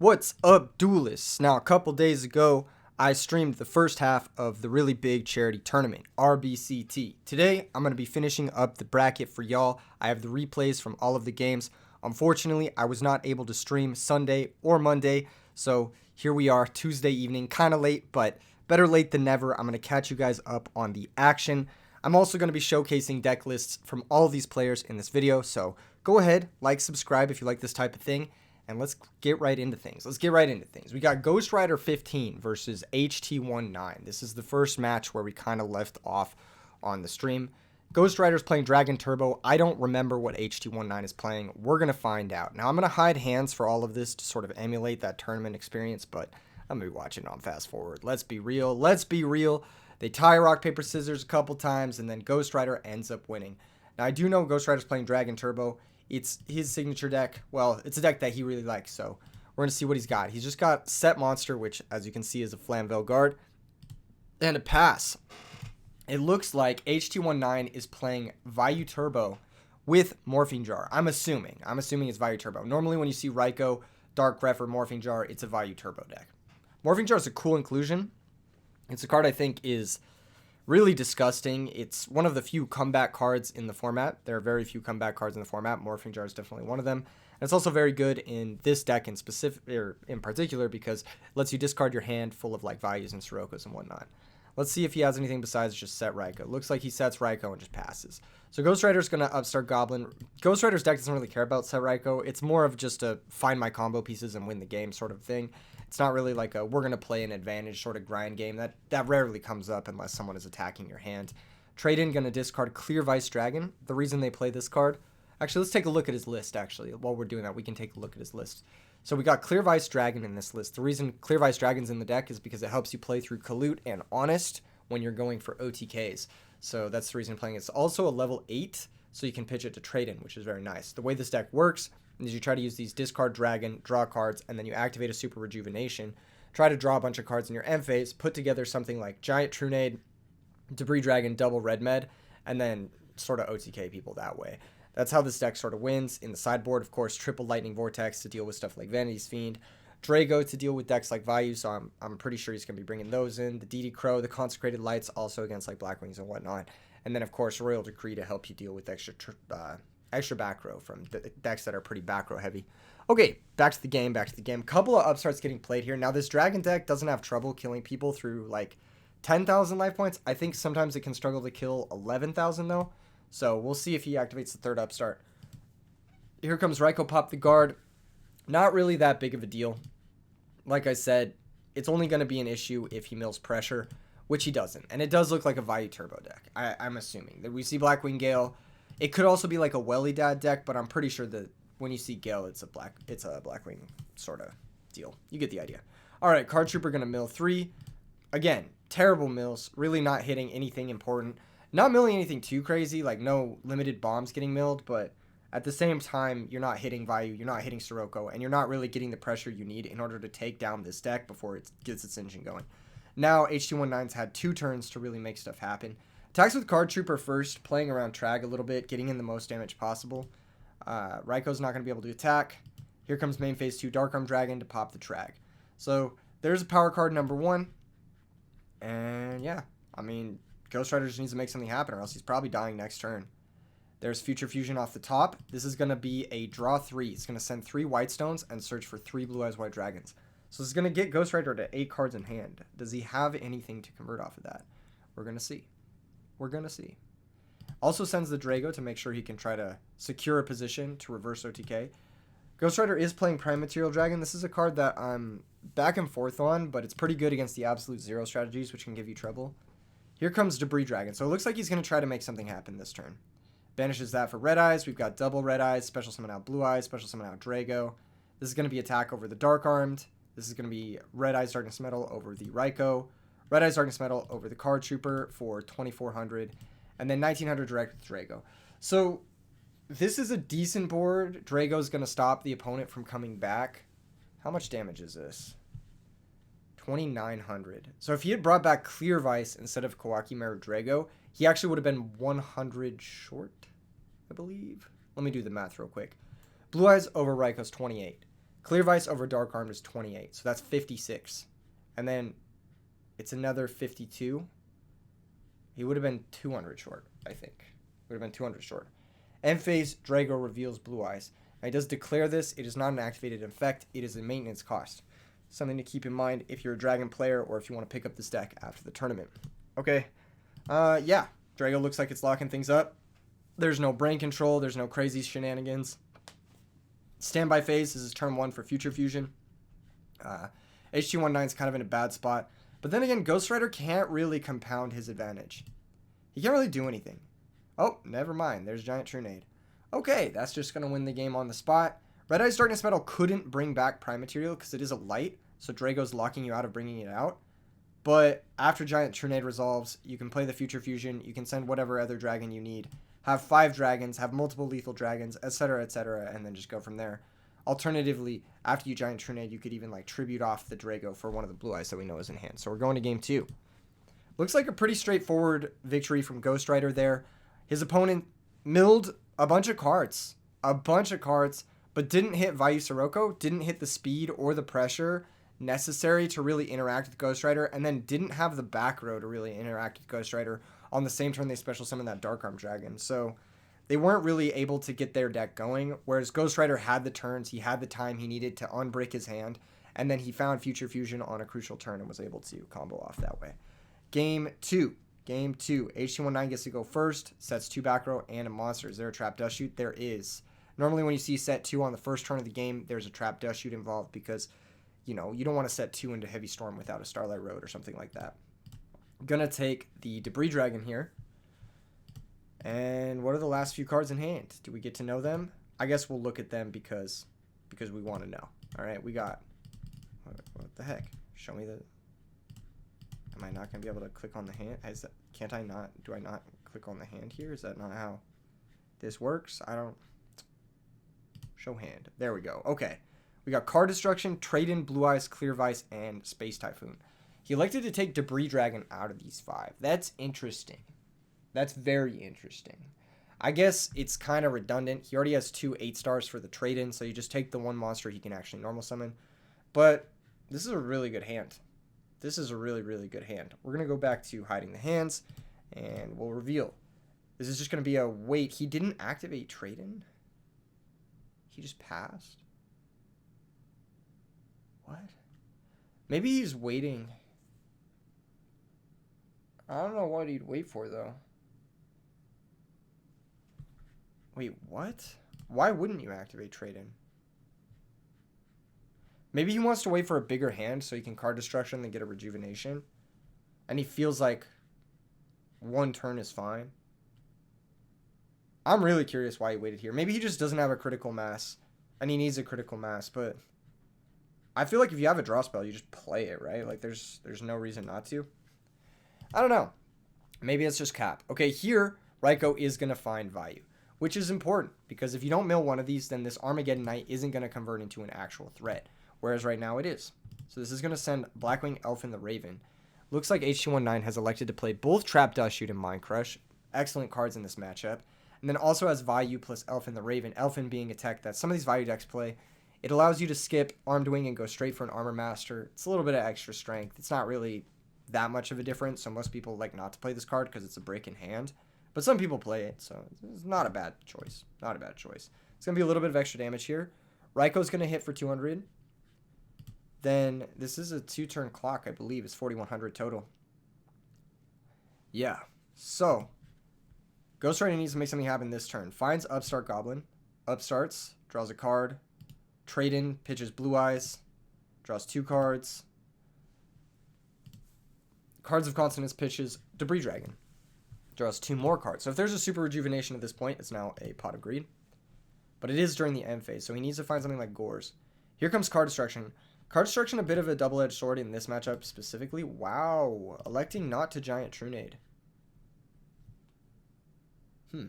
What's up, duelists? Now, a couple days ago, I streamed the first half of the really big charity tournament, RBCT. Today, I'm going to be finishing up the bracket for y'all. I have the replays from all of the games. Unfortunately, I was not able to stream Sunday or Monday, so here we are, Tuesday evening, kind of late, but better late than never. I'm going to catch you guys up on the action. I'm also going to be showcasing deck lists from all of these players in this video, so go ahead, like, subscribe if you like this type of thing. And let's get right into things. We got Ghost Rider 15 versus HT19. This is the first match where we kind of left off on the stream. Ghost Rider's playing Dragon Turbo. I don't remember what HT19 is playing. We're going to find out. Now, I'm going to hide hands for all of this to sort of emulate that tournament experience, but I'm going to be watching on fast forward. Let's be real. They tie rock, paper, scissors a couple times, and then Ghost Rider ends up winning. Now, I do know Ghost Rider's playing Dragon Turbo. It's his signature deck. Well, it's a deck that he really likes, so we're going to see what he's got. He's just got Set Monster, which, as you can see, is a Flamvell Guard, and a pass. It looks like HT19 is playing Vayu Turbo with Morphine Jar. I'm assuming it's Vayu Turbo. Normally, when you see Raikou, Dark Ref, or Morphine Jar, it's a Vayu Turbo deck. Morphine Jar is a cool inclusion. It's a card I think is really disgusting. It's one of the few comeback cards in the format. There are very few comeback cards in the format. Morphing Jar is definitely one of them. And it's also very good in this deck in particular because it lets you discard your hand full of like Vayus and Sirokus and whatnot. Let's see if he has anything besides just set Raikou. Looks like he sets Raikou and just passes. So Ghost Rider's going to upstart Goblin. Ghost Rider's deck doesn't really care about set Raikou. It's more of just a find my combo pieces and win the game sort of thing. It's not really like a we're going to play an advantage sort of grind game. That rarely comes up unless someone is attacking your hand. Trade-in going to discard Clear Vice Dragon. The reason they play this card... Actually, let's take a look at his list, actually. While we're doing that, we can take a look at his list. So we got Clear Vice Dragon in this list. The reason Clear Vice Dragon's in the deck is because it helps you play through Kalut and Honest when you're going for OTKs. So that's the reason playing it. It's also a level 8, so you can pitch it to Trade-in, which is very nice. The way this deck works is you try to use these discard Dragon, draw cards, and then you activate a Super Rejuvenation. Try to draw a bunch of cards in your end phase, put together something like Giant Trunade, Debris Dragon, double Red Med, and then sort of OTK people that way. That's how this deck sort of wins. In the sideboard, of course, triple Lightning Vortex to deal with stuff like Vanity's Fiend, Drago to deal with decks like Vayu, so I'm pretty sure he's going to be bringing those in. The DD Crow, the Consecrated Lights, also against like Blackwings and whatnot. And then, of course, Royal Decree to help you deal with extra back row from the decks that are pretty back row heavy. Okay, back to the game. Couple of upstarts getting played here. Now, this Dragon deck doesn't have trouble killing people through like 10,000 life points. I think sometimes it can struggle to kill 11,000 though. So we'll see if he activates the third upstart. Here comes Raikou Pop the Guard. Not really that big of a deal. Like I said, it's only going to be an issue if he mills pressure, which he doesn't. And it does look like a Vayu Turbo deck, I'm assuming. That we see Blackwing Gale. It could also be like a Welly Dad deck, but I'm pretty sure that when you see Gale, it's a Blackwing sort of deal. You get the idea. All right, Card Trooper going to mill 3. Again, terrible mills. Really not hitting anything important. Not milling anything too crazy, like no limited bombs getting milled, but at the same time, you're not hitting Vayu, you're not hitting Sirocco, and you're not really getting the pressure you need in order to take down this deck before it gets its engine going. Now, HT19's had 2 turns to really make stuff happen. Attacks with Card Trooper first, playing around Trag a little bit, getting in the most damage possible. Raikou's not going to be able to attack. Here comes main phase 2 Dark Arm Dragon to pop the Trag. So, there's a power card number 1. And yeah, I mean... Ghost Rider just needs to make something happen or else he's probably dying next turn. There's Future Fusion off the top. This is going to be a draw 3. It's going to send 3 White Stones and search for 3 Blue Eyes White Dragons. So it's going to get Ghost Rider to 8 cards in hand. Does he have anything to convert off of that? We're going to see. Also sends the Drago to make sure he can try to secure a position to reverse OTK. Ghost Rider is playing Prime Material Dragon. This is a card that I'm back and forth on, but it's pretty good against the Absolute Zero strategies, which can give you trouble. Here comes Debris Dragon. So it looks like he's going to try to make something happen this turn. Banishes that for Red Eyes. We've got double Red Eyes, special summon out Blue Eyes, special summon out Drago. This is going to be attack over the Dark Armed. This is going to be Red Eyes Darkness Metal over the Raikou. Red Eyes Darkness Metal over the Card Trooper for 2,400. And then 1,900 direct with Drago. So this is a decent board. Drago's going to stop the opponent from coming back. How much damage is this? 2,900. So if he had brought back Clear Vice instead of Kawaki Meru Drago, he actually would have been 100 short, I believe. Let me do the math real quick. Blue Eyes over Raikou's 28. Clear Vice over Dark Arm is 28, so that's 56. And then it's another 52. He would have been 200 short, I think. Would have been 200 short. End phase, Drago reveals Blue Eyes. Now he does declare this. It is not an activated effect. It is a maintenance cost. Something to keep in mind if you're a Dragon player or if you want to pick up this deck after the tournament. Okay. Yeah. Drago looks like it's locking things up. There's no brain control. There's no crazy shenanigans. Standby phase. This is turn 1 for Future Fusion. HT19 is kind of in a bad spot. But then again, Ghost Rider can't really compound his advantage. He can't really do anything. Oh, never mind. There's Giant Trunade. Okay, that's just going to win the game on the spot. Red Eyes Darkness Metal couldn't bring back Prime Material because it is a light, so Drago's locking you out of bringing it out. But after Giant Trunade resolves, you can play the Future Fusion, you can send whatever other dragon you need, have 5 dragons, have multiple lethal dragons, etc., and then just go from there. Alternatively, after you Giant Trunade, you could even like tribute off the Drago for one of the Blue Eyes that we know is in hand. So we're going to game 2. Looks like a pretty straightforward victory from Ghost Rider there. His opponent milled a bunch of cards, but didn't hit Vayu Sirocco, didn't hit the speed or the pressure necessary to really interact with Ghost Rider, and then didn't have the back row to really interact with Ghost Rider on the same turn they special summoned that Dark Arm Dragon. So they weren't really able to get their deck going, whereas Ghost Rider had the turns, he had the time he needed to unbreak his hand, and then he found Future Fusion on a crucial turn and was able to combo off that way. Game 2. HT19 gets to go first, sets 2 back row and a monster. Is there a trap dust shoot? There is. Normally when you see set 2 on the first turn of the game, there's a trap dust shoot involved because, you know, you don't want to set 2 into Heavy Storm without a Starlight Road or something like that. I'm going to take the Debris Dragon here. And what are the last few cards in hand? Do we get to know them? I guess we'll look at them because we want to know. All right, we got... What the heck? Show me the... Am I not going to be able to click on the hand? Can't I not? Do I not click on the hand here? Is that not how this works? I don't... Show hand. There we go. Okay. We got Card Destruction, Trade-In, Blue Eyes, Clear Vice, and Space Typhoon. He elected to take Debris Dragon out of these 5. That's interesting. That's very interesting. I guess it's kind of redundant. He already has 2 8-stars for the trade-in, so you just take the 1 monster he can actually normal summon. But this is a really good hand. This is a really, really good hand. We're going to go back to hiding the hands, and we'll reveal. This is just going to be a wait. He didn't activate trade-in? He just passed? What? Maybe he's waiting. I don't know what he'd wait for, though. Wait, what? Why wouldn't you activate trade-in? Maybe he wants to wait for a bigger hand so he can card destruction and get a rejuvenation. And he feels like 1 turn is fine. I'm really curious why he waited here. Maybe he just doesn't have a critical mass. And he needs a critical mass, but I feel like if you have a draw spell, you just play it, right? Like there's no reason not to. I don't know. Maybe it's just cap. Okay, here, Raiko is going to find Vayu, which is important because if you don't mill one of these, then this Armageddon Knight isn't going to convert into an actual threat, whereas right now it is. So this is going to send Blackwing Elfin the Raven. Looks like HT19 has elected to play both Trap Dust Shoot and Mind Crush. Excellent cards in this matchup. And then also has Vayu plus Elfin the Raven. Elfin being a tech that some of these Vayu decks play. It allows you to skip Armed Wing and go straight for an Armor Master. It's a little bit of extra strength. It's not really that much of a difference, so most people like not to play this card because it's a break in hand. But some people play it, so it's not a bad choice. Not a bad choice. It's going to be a little bit of extra damage here. Raiko's going to hit for 200. Then this is a 2-turn clock, I believe. It's 4,100 total. Yeah. So, Ghost Rider needs to make something happen this turn. Finds Upstart Goblin. Upstarts. Draws a card. Trade-in. Pitches Blue Eyes. Draws 2 cards. Cards of Consonance pitches Debris Dragon. Draws 2 more cards. So if there's a super rejuvenation at this point, it's now a Pot of Greed. But it is during the end phase, so he needs to find something like Gores. Here comes Card Destruction. Card Destruction, a bit of a double-edged sword in this matchup specifically. Wow. Electing not to Giant Trunade. I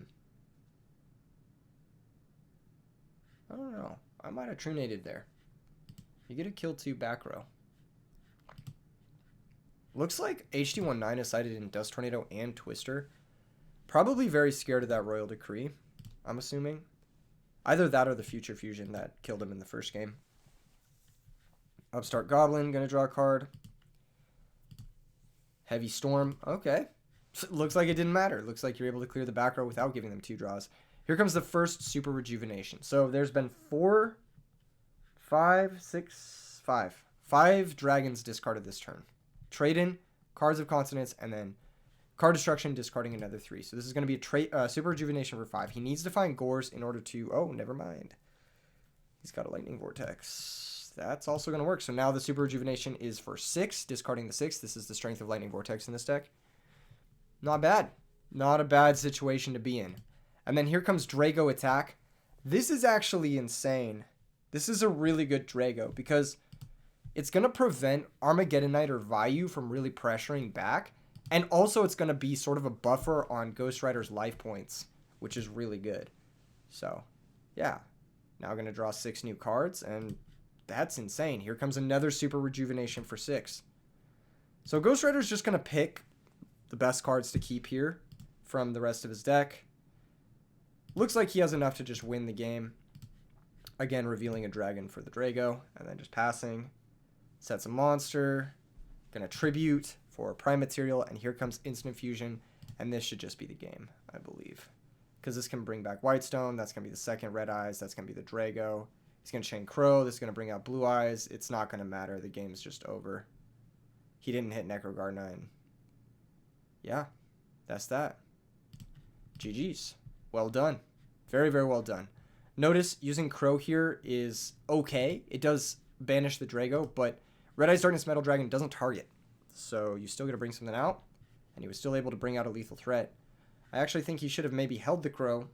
don't know. I might have Trunaded there. You get a kill 2 back row. Looks like HT19 is cited in Dust Tornado and Twister. Probably very scared of that Royal Decree, I'm assuming. Either that or the Future Fusion that killed him in the first game. Upstart Goblin, gonna draw a card. Heavy Storm, okay. Looks like it didn't matter. Looks like you're able to clear the back row without giving them 2 draws. Here comes the first Super Rejuvenation. So there's been 5 dragons discarded this turn. Trade in, Cards of Consonance, and then Card Destruction, discarding another 3. So this is going to be a Super Rejuvenation for 5. He needs to find Gores in order to... Oh, never mind. He's got a Lightning Vortex. That's also going to work. So now the Super Rejuvenation is for 6, discarding the 6. This is the strength of Lightning Vortex in this deck. Not bad. Not a bad situation to be in. And then here comes Drago Attack. This is actually insane. This is a really good Drago because it's going to prevent Armageddon Knight or Vayu from really pressuring back. And also it's going to be sort of a buffer on Ghost Rider's life points, which is really good. So, yeah. Now we're going to draw 6 new cards, and that's insane. Here comes another Super Rejuvenation for 6. So Ghost Rider's just going to pick the best cards to keep here from the rest of his deck. Looks like he has enough to just win the game. Again, revealing a dragon for the Drago, and then just passing. Sets a monster. Gonna tribute for Prime Material, and here comes Instant Fusion, and this should just be the game, I believe. Because this can bring back Whitestone, that's gonna be the second Red Eyes, that's gonna be the Drago. He's gonna chain Crow, this is gonna bring out Blue Eyes. It's not gonna matter, the game's just over. He didn't hit Necrogardna, and yeah, that's that. GG's. Well done. Very, very well done. Notice using Crow here is okay. It does banish the Drago, but Red Eyes Darkness Metal Dragon doesn't target. So you still got to bring something out, and he was still able to bring out a lethal threat. I actually think he should have maybe held the Crow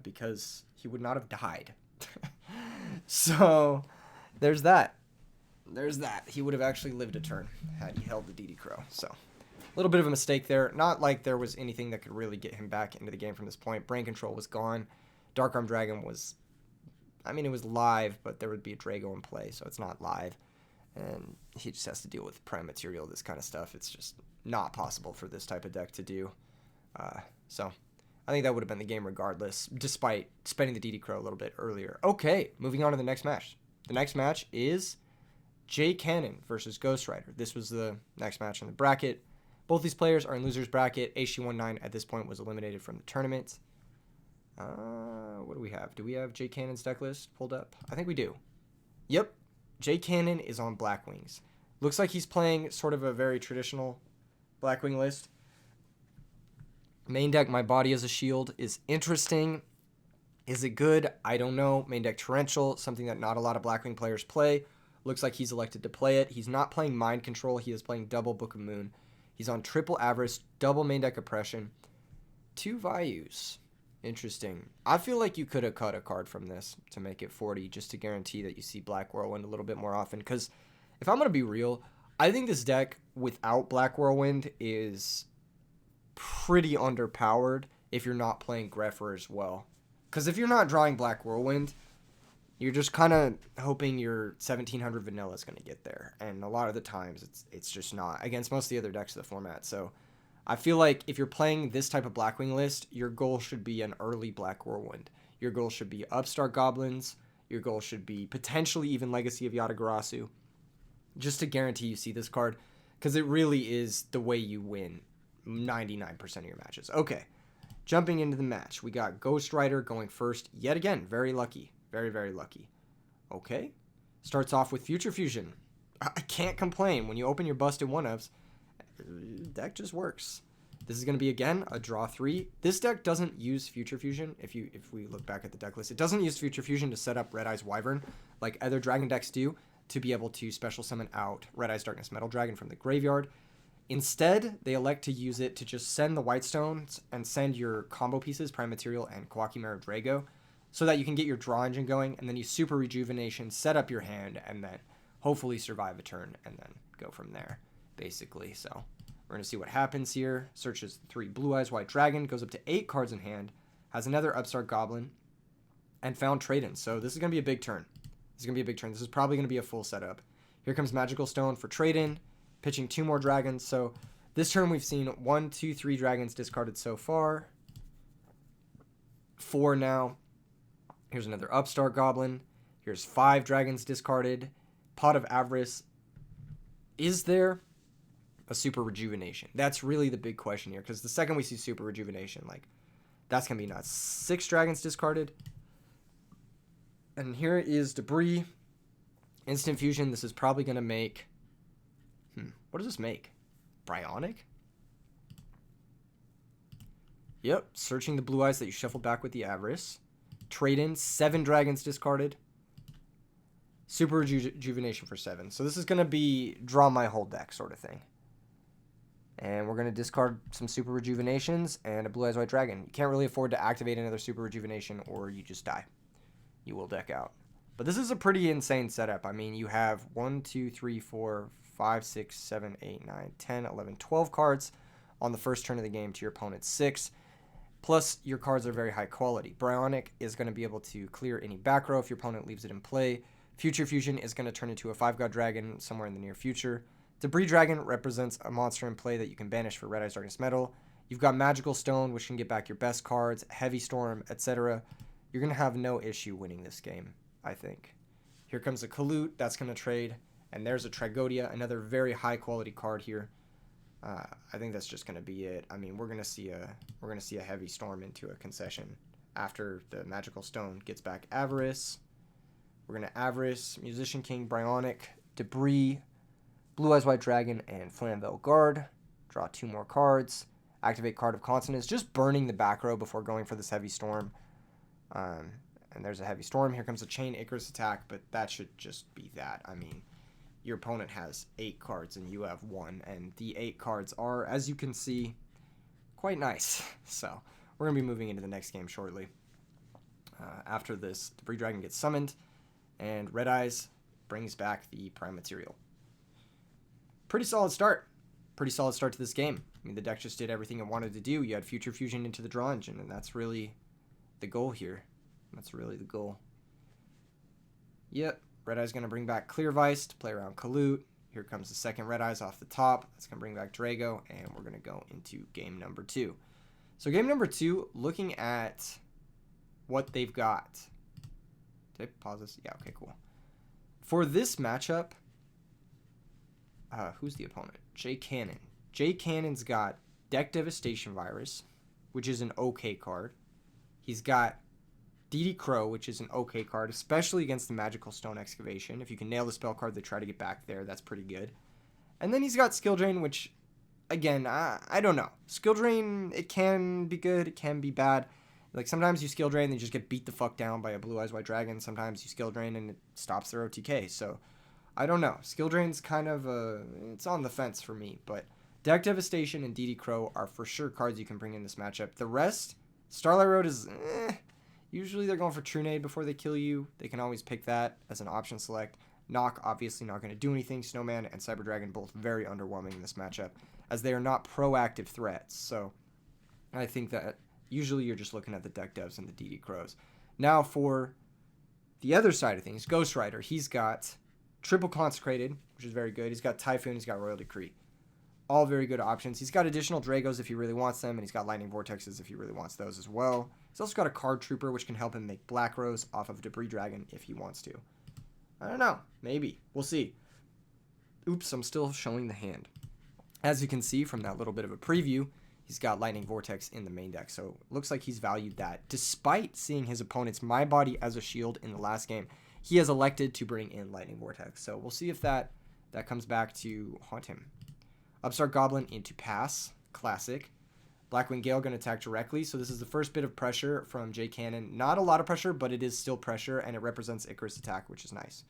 because he would not have died. So there's that. There's that. He would have actually lived a turn had he held the DD Crow. So a little bit of a mistake there. Not like there was anything that could really get him back into the game from this point. Brain Control was gone. Dark Arm Dragon was... I mean, it was live, but there would be a Drago in play, so it's not live. And he just has to deal with Prime Material, this kind of stuff. It's just not possible for this type of deck to do. So I think that would have been the game regardless, despite spending the DD Crow a little bit earlier. Okay, moving on to the next match. The next match is Jay Cannon versus Ghost Rider. This was the next match in the bracket. Both these players are in loser's bracket. HG19 at this point was eliminated from the tournament. What do we have? Do we have Jay Cannon's deck list pulled up? I think we do. Yep. Jay Cannon is on Blackwings. Looks like he's playing sort of a very traditional Blackwing list. Main deck, My Body as a Shield, is interesting. Is it good? I don't know. Main deck, Torrential, something that not a lot of Blackwing players play. Looks like he's elected to play it. He's not playing Mind Control. He is playing double Book of Moon. He's on triple Avarice, double main deck Oppression. 2 Vayus. Interesting. I feel like you could have cut a card from this to make it 40 just to guarantee that you see Black Whirlwind a little bit more often. Because if I'm going to be real, I think this deck without Black Whirlwind is pretty underpowered if you're not playing Grepher as well. Because if you're not drawing Black Whirlwind, you're just kind of hoping your 1700 vanilla is going to get there. And a lot of the times it's just not against most of the other decks of the format. So I feel like if you're playing this type of Blackwing list, your goal should be an early Black Whirlwind. Your goal should be Upstart Goblins. Your goal should be potentially even Legacy of Yatagarasu, just to guarantee you see this card, because it really is the way you win 99% of your matches. Okay, jumping into the match, we got Ghost Rider going first yet again. Very lucky. Very, very lucky. Okay, starts off with Future Fusion. I can't complain. When you open your busted one-ofs, deck just works. This is going to be, again, a draw 3. This deck doesn't use Future Fusion. If we look back at the deck list, it doesn't use Future Fusion to set up Red Eyes Wyvern like other Dragon decks do to be able to special summon out Red Eyes Darkness Metal Dragon from the graveyard. Instead, they elect to use it to just send the Whitestones and send your combo pieces, Prime Material and Kwakimera Drago, so that you can get your draw engine going, and then you Super Rejuvenation, set up your hand, and then hopefully survive a turn, and then go from there, basically. So we're going to see what happens here. Searches 3 Blue Eyes White Dragon, goes up to 8 cards in hand, has another Upstart Goblin, and found Trade-in. So this is going to be a big turn. This is going to be a big turn. This is probably going to be a full setup. Here comes Magical Stone for Trade-in, pitching 2 more dragons. So this turn we've seen 1, 2, 3 dragons discarded so far. 4 now. Here's another Upstart Goblin. Here's 5 dragons discarded. Pot of Avarice. Is there a Super Rejuvenation? That's really the big question here, because the second we see Super Rejuvenation, like, that's going to be nuts. 6 dragons discarded. And here is Debris. Instant Fusion. This is probably going to make... what does this make? Bryonic? Yep. Searching the blue eyes that you shuffled back with the Avarice. Trade in. 7 dragons discarded. Super Rejuvenation for 7. So this is going to be draw my whole deck sort of thing. And we're going to discard some Super Rejuvenations and a Blue Eyes White Dragon. You can't really afford to activate another Super Rejuvenation or you just die. You will deck out. But this is a pretty insane setup. I mean, you have 1, 2, 3, 4, 5, 6, 7, 8, 9, 10, 11, 12 cards on the first turn of the game to your opponent's 6. Plus, your cards are very high quality. Bryonic is going to be able to clear any back row if your opponent leaves it in play. Future Fusion is going to turn into a 5-God Dragon somewhere in the near future. Debris Dragon represents a monster in play that you can banish for Red Eyes Darkness Metal. You've got Magical Stone, which can get back your best cards, Heavy Storm, etc. You're going to have no issue winning this game, I think. Here comes a Kalut. That's going to trade. And there's a Trigodia, another very high-quality card here. I think that's just going to be it. I mean, we're going to see a Heavy Storm into a concession after the Magical Stone gets back Avarice. We're going to Avarice, Musician King, Bryonic, Debris, Blue Eyes White Dragon, and Flamvell Guard. Draw 2 more cards. Activate Card of Consonance. Just burning the back row before going for this Heavy Storm. And there's a Heavy Storm. Here comes a Chain Icarus attack, but that should just be that. I mean, your opponent has 8 cards and you have 1. And the 8 cards are, as you can see, quite nice. So we're going to be moving into the next game shortly. After this, Debris Dragon gets summoned. And Red Eyes brings back the Prime Material. Pretty solid start. Pretty solid start to this game. I mean, the deck just did everything it wanted to do. You had Future Fusion into the draw engine, and that's really the goal here. That's really the goal. Yep, Red Eye's going to bring back Clear Vice to play around Kalut. Here comes the second Red Eyes off the top. That's going to bring back Drago, and we're going to go into game number 2. So game number 2, looking at what they've got. Did I pause this? Yeah, okay, cool. For this matchup, who's the opponent? Jay Cannon. Jay Cannon's got Deck Devastation Virus, which is an okay card. He's got DD Crow, which is an okay card, especially against the Magical Stone Excavation. If you can nail the spell card, they try to get back there. That's pretty good. And then he's got Skill Drain, which, again, I don't know. Skill Drain, it can be good. It can be bad. Like, sometimes you Skill Drain and you just get beat the fuck down by a Blue Eyes White Dragon. Sometimes you Skill Drain and it stops their OTK. So, I don't know. Skill Drain's kind of it's on the fence for me. But Deck Devastation and DD Crow are for sure cards you can bring in this matchup. The rest, Starlight Road is usually they're going for Trunade before they kill you. They can always pick that as an option select. Knock, obviously not going to do anything. Snowman and Cyber Dragon both very underwhelming in this matchup, as they are not proactive threats. So I think that usually you're just looking at the Deck Devs and the DD Crows. Now for the other side of things, Ghost Rider. He's got Triple Consecrated, which is very good. He's got Typhoon. He's got Royal Decree. All very good options. He's got additional Dragos if he really wants them, and he's got Lightning Vortexes if he really wants those as well. He's also got a Card Trooper, which can help him make Black Rose off of Debris Dragon if he wants to. I don't know. Maybe. We'll see. Oops, I'm still showing the hand. As you can see from that little bit of a preview, he's got Lightning Vortex in the main deck, so it looks like he's valued that. Despite seeing his opponent's My Body as a shield in the last game, he has elected to bring in Lightning Vortex. So we'll see if that comes back to haunt him. Upstart Goblin into Pass. Classic. Blackwing Gale going to attack directly. So this is the first bit of pressure from Jay Cannon. Not a lot of pressure, but it is still pressure, and it represents Icarus attack, which is nice.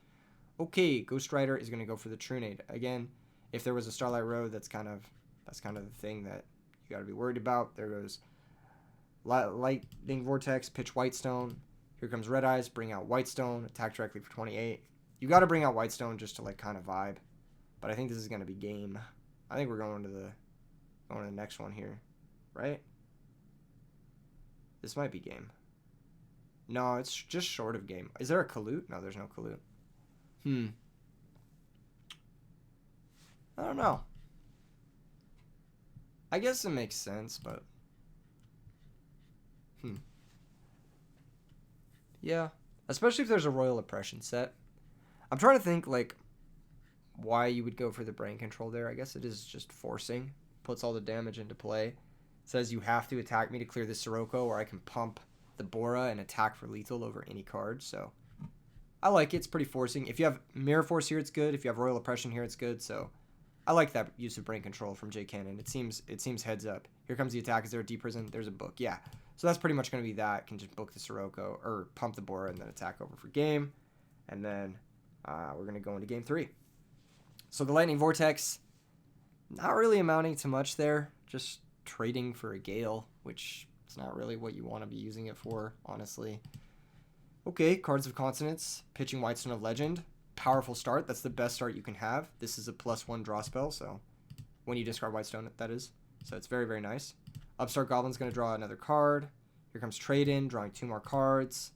Okay, Ghost Rider is going to go for the Trunade. Again, if there was a Starlight Road, that's kind of the thing that you got to be worried about. There goes Lightning Vortex, pitch Whitestone. Here comes Red Eyes, bring out Whitestone, attack directly for 28. You got to bring out Whitestone just to like kind of vibe. But I think this is going to be game. I think we're going to the next one here, right? This might be game. No, it's just short of game. Is there a Kalut? No, there's no Kalut. I don't know. I guess it makes sense, but yeah, especially if there's a Royal Oppression set. I'm trying to think, like, why you would go for the brain control there. I guess it is just forcing. Puts all the damage into play. Says you have to attack me to clear the Sirocco, or I can pump the Bora and attack for lethal over any card. So I like it. It's pretty forcing. If you have Mirror Force here, it's good. If you have Royal Oppression here, it's good. So I like that use of brain control from J Cannon. It seems heads up. Here comes the attack. Is there a deep prison? There's a book. Yeah. So that's pretty much going to be that. Can just book the Sirocco or pump the Bora and then attack over for game. And then we're going to go into game 3. So the Lightning Vortex, not really amounting to much there. Just trading for a Gale, which is not really what you want to be using it for, honestly. Okay, Cards of Consonance, pitching Whitestone of Legend. Powerful start. That's the best start you can have. This is a +1 draw spell, so when you discard Whitestone, that is. So it's very, very nice. Upstart Goblin's going to draw another card. Here comes Trade In, drawing 2 more cards.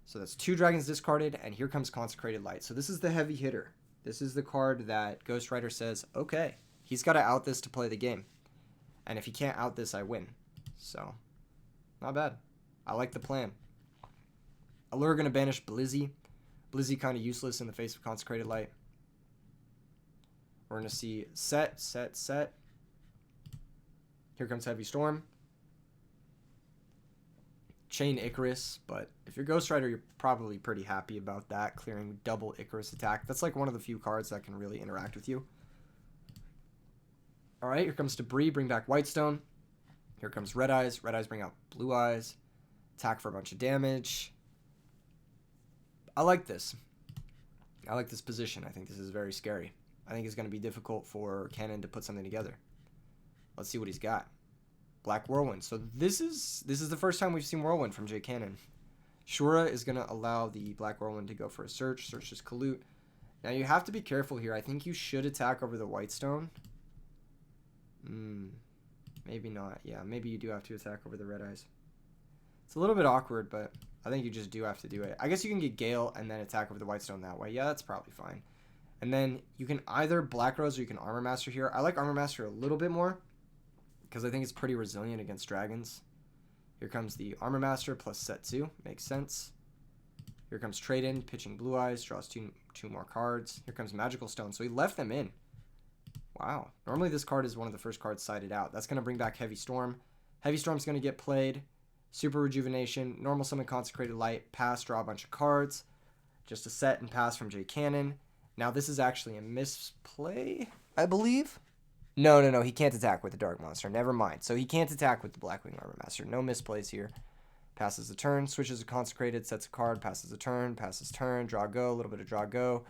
So that's 2 dragons discarded, and here comes Consecrated Light. So this is the heavy hitter. This is the card that Ghost Rider says, okay, he's got to out this to play the game. And if he can't out this, I win. So, not bad. I like the plan. Allure going to banish Blizzy. Blizzy kind of useless in the face of Consecrated Light. We're going to see set. Here comes Heavy Storm. Chain Icarus, but if you're Ghost Rider, you're probably pretty happy about that, clearing double Icarus attack. That's like one of the few cards that can really interact with you. Alright, here comes Debris, bring back Whitestone. Here comes Red Eyes. Red Eyes bring out Blue Eyes. Attack for a bunch of damage. I like this. I like this position. I think this is very scary. I think it's going to be difficult for Cannon to put something together. Let's see what he's got. Black Whirlwind. So this is the first time we've seen Whirlwind from J Cannon. Shura is going to allow the Black Whirlwind to go for a search. Search is Kalut. Now you have to be careful here. I think you should attack over the Whitestone. Maybe not. Yeah, maybe you do have to attack over the Red Eyes. It's a little bit awkward, but I think you just do have to do it. I guess you can get Gale and then attack over the Whitestone that way. Yeah, that's probably fine. And then you can either Black Rose or you can Armor Master here. I like Armor Master a little bit more because I think it's pretty resilient against dragons. Here comes the Armor Master plus set 2. Makes sense. Here comes Trade In, pitching Blue Eyes, draws two more cards. Here comes Magical Stone. So he left them in. Wow. Normally this card is one of the first cards sided out. That's going to bring back Heavy Storm. Heavy Storm's going to get played. Super Rejuvenation, Normal Summon Consecrated Light, pass, draw a bunch of cards. Just a set and pass from J Cannon. Now this is actually a misplay, I believe. No, he can't attack with the Dark Monster. Never mind. So he can't attack with the Blackwing Armor Master. No misplays here. Passes the turn, switches a Consecrated, sets a card, passes the turn, passes turn, draw go, a little bit of draw go.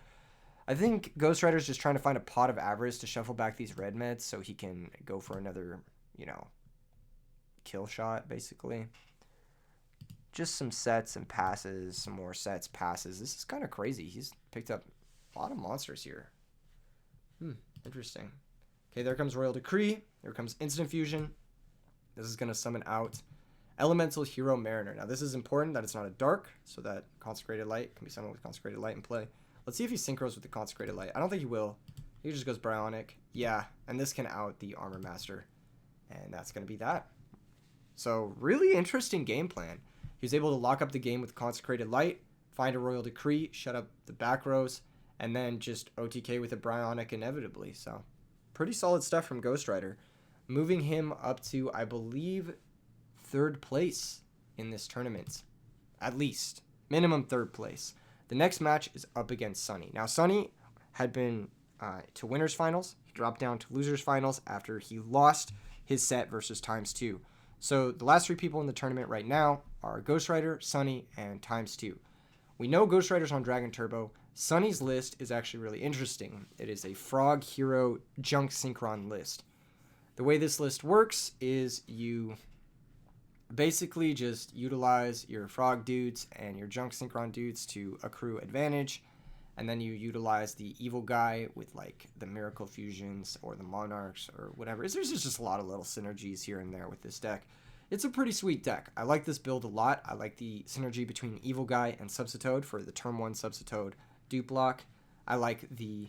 I think Ghost Rider's just trying to find a pot of avarice to shuffle back these red meds so he can go for another, kill shot, basically. Just some sets and passes, some more sets, passes. This is kind of crazy. He's picked up a lot of monsters here. Interesting. Okay, there comes Royal Decree. There comes Instant Fusion. This is going to summon out Elemental Hero Mariner. Now, this is important that it's not a dark, so that Consecrated Light can be summoned with Consecrated Light in play. Let's see if he synchros with the Consecrated Light. I don't think he will. He just goes Bryonic. Yeah, and this can out the Armor Master. And that's going to be that. So, really interesting game plan. He was able to lock up the game with Consecrated Light, find a Royal Decree, shut up the back rows, and then just OTK with a Bryonic inevitably. So, pretty solid stuff from Ghost Rider. Moving him up to, I believe, 3rd place in this tournament. At least. Minimum 3rd place. The next match is up against Sunny. Now, Sunny had been to winners finals. He dropped down to losers finals after he lost his set versus ×2. So the last 3 people in the tournament right now are Ghost Rider, Sunny, and ×2. We know Ghost Rider's on Dragon Turbo. Sunny's list is actually really interesting. It is a Frog Hero Junk Synchron list. The way this list works is you basically just utilize your Frog dudes and your Junk Synchron dudes to accrue advantage, and then you utilize the evil guy with like the Miracle Fusions or the Monarchs or whatever. There's just a lot of little synergies here and there with this deck. It's a pretty sweet deck. I like this build a lot. I like the synergy between Evil Guy and Subsitoad for the turn 1 Subsitoad dupe block. I like the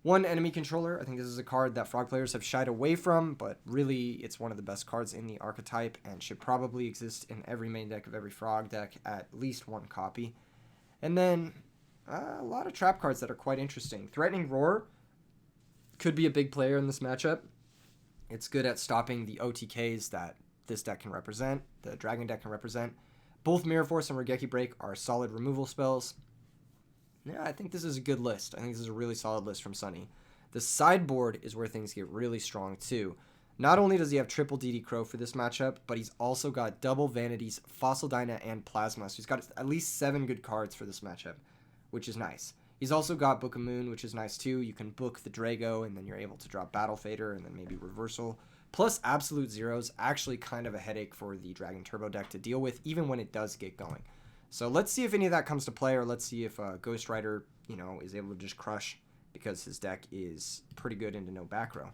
1 enemy controller. I think this is a card that Frog players have shied away from, but really it's one of the best cards in the archetype and should probably exist in every main deck of every Frog deck, at least 1 copy. And then A lot of trap cards that are quite interesting. Threatening Roar could be a big player in this matchup. It's good at stopping the OTKs that this deck can represent, the Dragon deck can represent. Both Mirror Force and Regeki Break are solid removal spells. Yeah, I think this is a good list. I think this is a really solid list from Sunny. The sideboard is where things get really strong too. Not only does he have triple DD Crow for this matchup, but he's also got double Vanities, Fossil Dyna, and Plasma. So he's got at least 7 good cards for this matchup, which is nice. He's also got Book of Moon, which is nice too. You can book the Drago, and then you're able to drop Battle Fader, and then maybe Reversal. Plus, Absolute Zero's actually kind of a headache for the Dragon Turbo deck to deal with, even when it does get going. So let's see if any of that comes to play, or let's see if Ghost Rider, is able to just crush, because his deck is pretty good into no back row.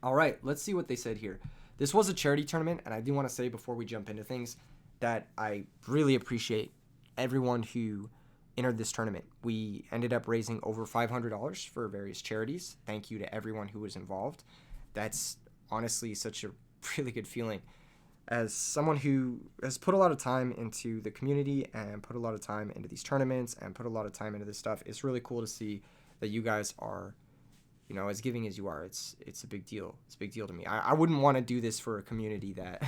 All right, let's see what they said here. This was a charity tournament, and I do want to say before we jump into things that I really appreciate everyone who entered this tournament. We ended up raising over $500 for various charities. Thank you to everyone who was involved. That's honestly such a really good feeling. As someone who has put a lot of time into the community and put a lot of time into these tournaments and put a lot of time into this stuff, it's really cool to see that you guys are, as giving as you are. It's a big deal. It's a big deal to me. I wouldn't want to do this for a community that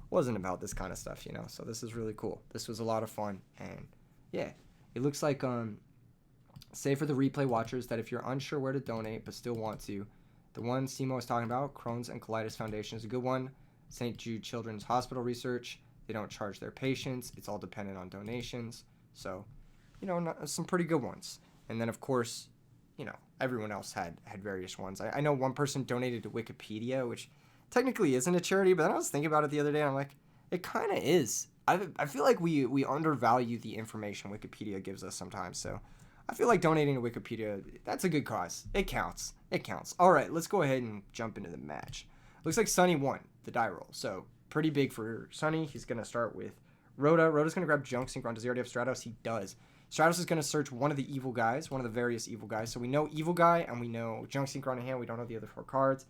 wasn't about this kind of stuff, So this is really cool. This was a lot of fun. And yeah, it looks like, say for the replay watchers that if you're unsure where to donate but still want to, the one Simo was talking about, Crohn's and Colitis Foundation, is a good one. St. Jude Children's Hospital Research, they don't charge their patients. It's all dependent on donations. So, some pretty good ones. And then, of course, everyone else had various ones. I know one person donated to Wikipedia, which technically isn't a charity, but then I was thinking about it the other day, and I'm like, it kind of is. I feel like we undervalue the information Wikipedia gives us sometimes, so I feel like donating to Wikipedia, that's a good cause. It counts. It counts. All right, let's go ahead and jump into the match. Looks like Sunny won the die roll, so pretty big for Sunny. He's going to start with Rhoda. Rhoda's going to grab Junk Synchron. Does he already have Stratos? He does. Stratos is going to search one of the evil guys, one of the various evil guys. So we know evil guy, and we know Junk Synchron in hand. We don't know the other 4 cards.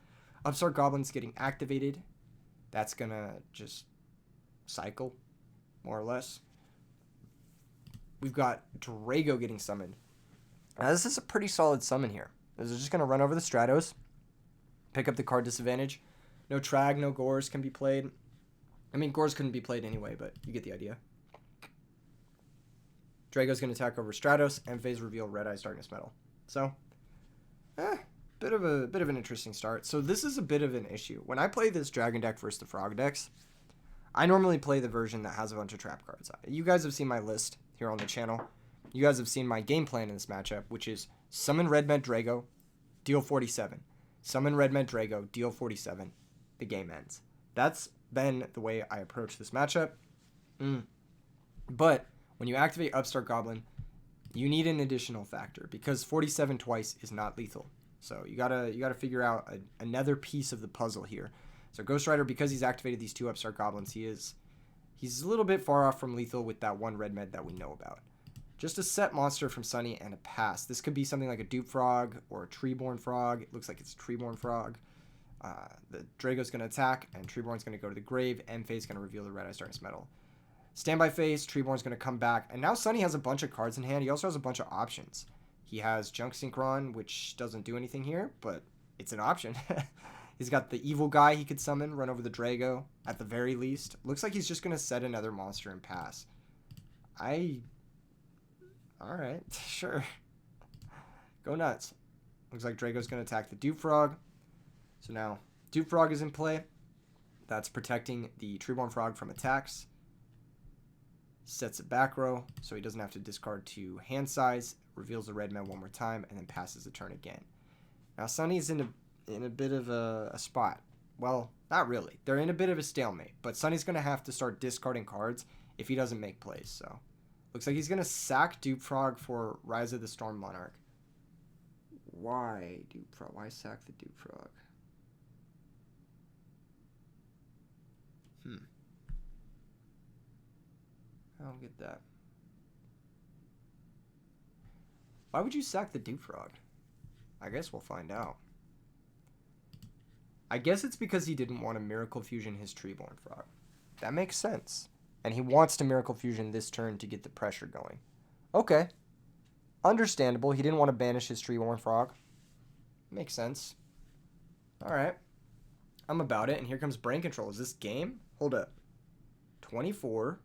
Upstart Goblin's getting activated. That's going to just cycle, more or less. We've got Drago getting summoned. Now, this is a pretty solid summon here. This is just going to run over the Stratos, pick up the card disadvantage. No Trag, no Gores can be played. I mean, Gores couldn't be played anyway, but you get the idea. Drago's going to attack over Stratos, and phase reveal Red Eyes Darkness Metal. So, bit of an interesting start. So this is a bit of an issue. When I play this Dragon deck versus the Frog decks, I normally play the version that has a bunch of trap cards. You guys have seen my list here on the channel. You guys have seen my game plan in this matchup, which is summon Red Med Drago, deal 47. Summon Red Med Drago, deal 47. The game ends. That's been the way I approach this matchup. But when you activate Upstart Goblin, you need an additional factor because 47 twice is not lethal. So you gotta figure out another piece of the puzzle here. So Ghost Rider, because he's activated these 2 Upstart Goblins, he's a little bit far off from lethal with that 1 Red Med that we know about. Just a set monster from Sunny and a pass. This could be something like a Dupe Frog or a Treeborn Frog. It looks like it's a Treeborn Frog. The Drago's going to attack, and Treeborn's going to go to the grave. Phase going to reveal the Red Eyes Darkness Metal. Standby phase, Treeborn's going to come back. And now Sunny has a bunch of cards in hand. He also has a bunch of options. He has Junk Synchron, which doesn't do anything here, but it's an option. He's got the evil guy he could summon, run over the Drago, at the very least. Looks like he's just going to set another monster and pass. Alright, sure. Go nuts. Looks like Drago's going to attack the Dupe Frog. So now, Dupe Frog is in play. That's protecting the Treeborn Frog from attacks. Sets it back row, so he doesn't have to discard 2 hand size. Reveals the Red Man one more time, and then passes the turn again. Now, Sunny's in a bit of a spot. Well, not really. They're in a bit of a stalemate, but Sunny's going to have to start discarding cards if he doesn't make plays, so... Looks like he's going to sack Dupe Frog for Rise of the Storm Monarch. Why Dupe Frog? Why sack the Dupe Frog? I don't get that. Why would you sack the Dupe Frog? I guess we'll find out. I guess it's because he didn't want to Miracle Fusion his Treeborn Frog. That makes sense. And he wants to Miracle Fusion this turn to get the pressure going. Okay. Understandable. He didn't want to banish his Treeborn Frog. Makes sense. All right. I'm about it. And here comes Brain Control. Is this game? Hold up. 24.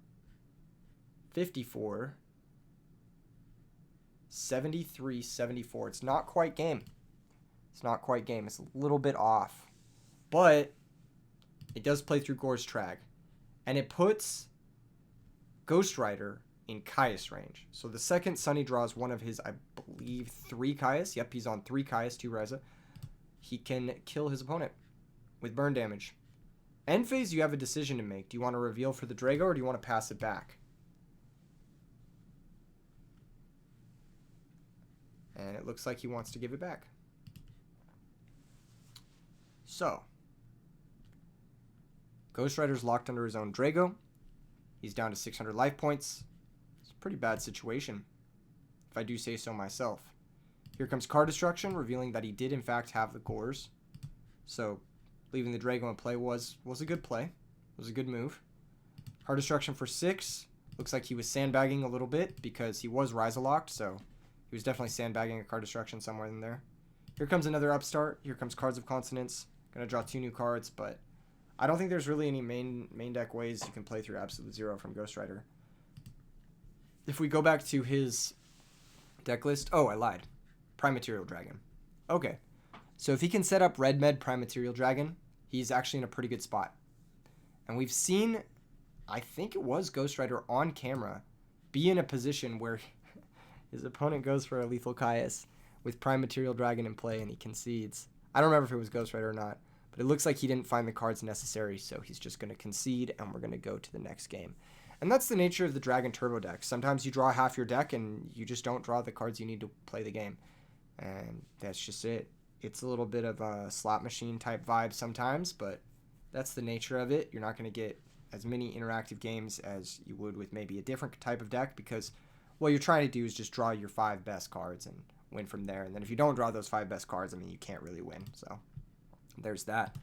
54. 73, 74. It's not quite game. It's not quite game. It's a little bit off. But it does play through Gore's Trag. And it puts Ghost Rider in Caius range. So the second Sunny draws one of his, I believe, 3 Caius. Yep, he's on 3 Caius, 2 Reza. He can kill his opponent with burn damage. End phase, you have a decision to make. Do you want to reveal for the Drago or do you want to pass it back? And it looks like he wants to give it back. So, Ghost Rider's locked under his own Drago. He's down to 600 life points. It's a pretty bad situation, if I do say so myself. Here comes Card Destruction, revealing that he did in fact have the Gores. So, leaving the Drago in play was a good play. It was a good move. Card Destruction for 6. Looks like he was sandbagging a little bit because he was Ryza locked, so he was definitely sandbagging a Card Destruction somewhere in there. Here comes another Upstart. Here comes Cards of Consonance. Gonna draw 2 new cards, but I don't think there's really any main deck ways you can play through Absolute Zero from Ghost Rider. If we go back to his deck list... Oh, I lied. Prime Material Dragon. Okay. So if he can set up Red Med Prime Material Dragon, he's actually in a pretty good spot. And we've seen, I think it was Ghost Rider on camera, be in a position where his opponent goes for a Lethal Caius with Prime Material Dragon in play and he concedes. I don't remember if it was Ghost Rider or not, but it looks like he didn't find the cards necessary, so he's just going to concede and we're going to go to the next game. And that's the nature of the Dragon Turbo deck. Sometimes you draw half your deck and you just don't draw the cards you need to play the game. And that's just it. It's a little bit of a slot machine type vibe sometimes, but that's the nature of it. You're not going to get as many interactive games as you would with maybe a different type of deck because what you're trying to do is just draw your 5 best cards and win from there. And then if you don't draw those 5 best cards, I mean, you can't really win. So there's that.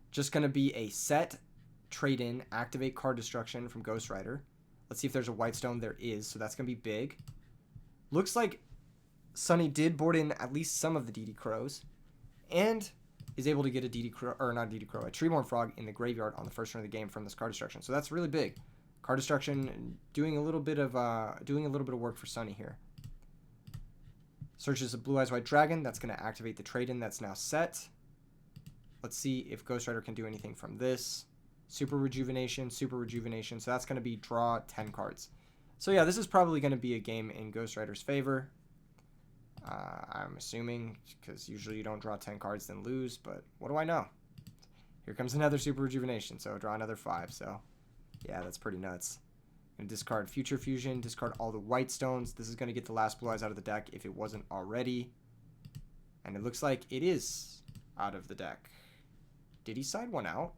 Just going to be a set, trade-in, activate Card Destruction from Ghost Rider. Let's see if there's a Whitestone. There is, so that's going to be big. Looks like Sunny did board in at least some of the DD Crows and is able to get a DD Crow, or not DD Crow, a Treeborn Frog in the graveyard on the first turn of the game from this Card Destruction. So that's really big. Card Destruction doing a little bit of work for Sunny here. Searches a Blue Eyes White Dragon. That's going to activate the trade-in that's now set. Let's see if Ghost Rider can do anything from this. Super Rejuvenation. So that's going to be draw 10 cards. So yeah, this is probably going to be a game in Ghost Rider's favor. I'm assuming, because usually you don't draw 10 cards then lose, but what do I know? Here comes another Super Rejuvenation, so draw another 5. So yeah, that's pretty nuts. Gonna discard Future Fusion, discard all the White Stones. This is gonna get the last Blue Eyes out of the deck if it wasn't already. And it looks like it is out of the deck. Did he side one out?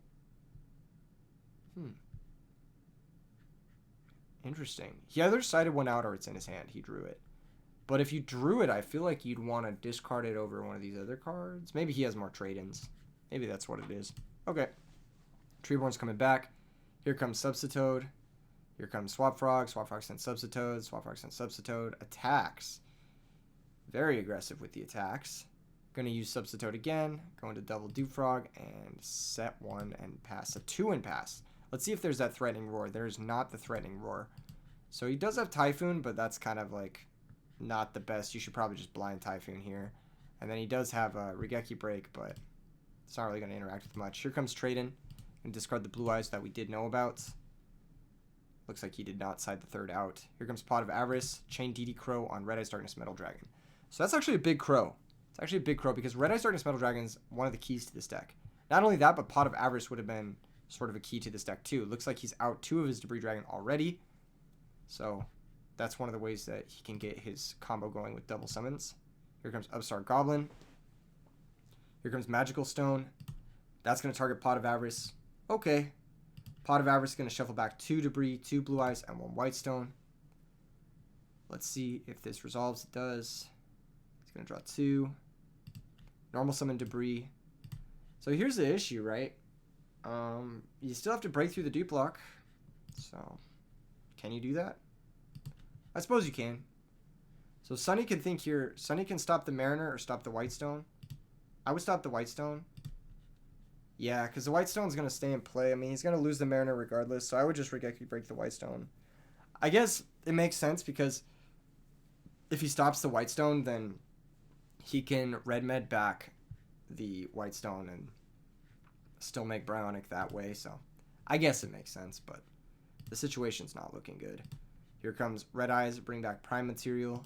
Interesting. He either sided one out or it's in his hand. He drew it. But if you drew it, I feel like you'd want to discard it over one of these other cards. Maybe he has more trade-ins. Maybe that's what it is. Okay. Treeborn's coming back. Here comes Substitoad. Here comes Swap Frog. Swap Frog sends Substitoad. Swap Frog sends Substitoad. Attacks. Very aggressive with the attacks. Going to use Substitoad again. Going to double Dupe Frog and set 1 and pass. A 2 and pass. Let's see if there's that Threatening Roar. There's not the Threatening Roar. So he does have Typhoon, but that's kind of like not the best. You should probably just blind Typhoon here. And then he does have a Regeki Break, but it's not really going to interact with much. Here comes Trade-In. And discard the Blue Eyes that we did know about. Looks like he did not side the 3rd out. Here comes Pot of Avarice. Chain DD Crow on Red Eyes Darkness Metal Dragon. So that's actually a big crow. It's actually a big crow because Red Eyes Darkness Metal Dragon is one of the keys to this deck. Not only that, but Pot of Avarice would have been sort of a key to this deck too. Looks like he's out 2 of his Debris Dragon already. So that's one of the ways that he can get his combo going with double summons. Here comes Upstart Goblin. Here comes Magical Stone. That's going to target Pot of Avarice. Okay. Pot of Avarice is going to shuffle back 2 Debris, 2 Blue Eyes, and 1 White Stone. Let's see if this resolves. It does. It's going to draw 2. Normal summon Debris. So here's the issue, right? You still have to break through the dupe lock. So, can you do that? I suppose you can. So Sunny can think here. Sunny can stop the Mariner or stop the Whitestone. I would stop the Whitestone. Yeah, because the Whitestone's going to stay in play. I mean, he's going to lose the Mariner regardless, so I would just Regeki break the Whitestone. I guess it makes sense because if he stops the Whitestone, then he can red med back the Whitestone and still make Bionic that way, so I guess it makes sense, but the situation's not looking good. Here comes Red Eyes, bring back Prime Material.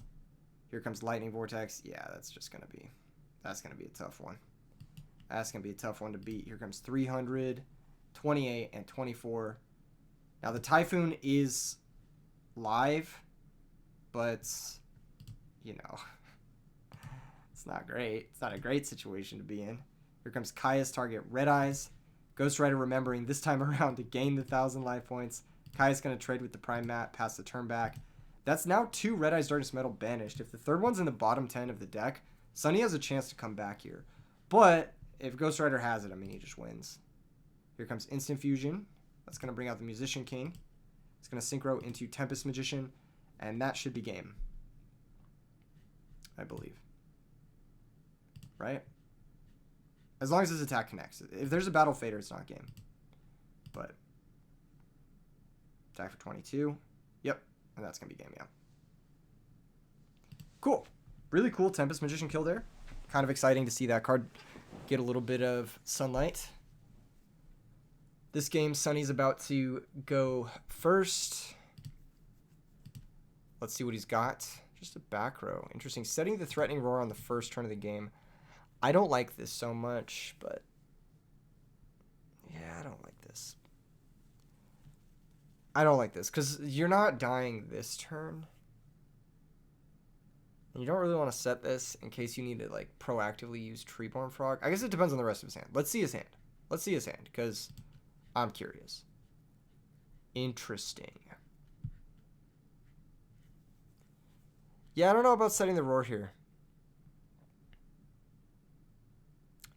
Here comes Lightning Vortex. Yeah, that's going to be a tough one. That's going to be a tough one to beat. Here comes 300, 28, and 24. Now, the Typhoon is live, but, you know, it's not great. It's not a great situation to be in. Here comes Kaya's target, Red Eyes. Ghost Rider remembering this time around to gain the 1,000 life points. Kaya's going to trade with the Prime Mat, pass the turn back. That's now 2 Red Eyes Darkness Metal banished. If the third one's in the bottom 10 of the deck, Sunny has a chance to come back here. But if Ghost Rider has it, I mean, he just wins. Here comes Instant Fusion. That's going to bring out the Musician King. It's going to synchro into Tempest Magician, and that should be game. I believe. Right? As long as his attack connects. If there's a Battle Fader, it's not game. But attack for 22. Yep. And that's going to be game, yeah. Cool. Really cool Tempest Magician kill there. Kind of exciting to see that card get a little bit of sunlight. This game, Sunny's about to go first. Let's see what he's got. Just a back row. Interesting. Setting the Threatening Roar on the first turn of the game. I don't like this so much, but yeah, I don't like this. I don't like this because you're not dying this turn. And you don't really want to set this in case you need to like proactively use Treeborn Frog. I guess it depends on the rest of his hand. Let's see his hand. Let's see his hand because I'm curious. Interesting. Yeah, I don't know about setting the Roar here.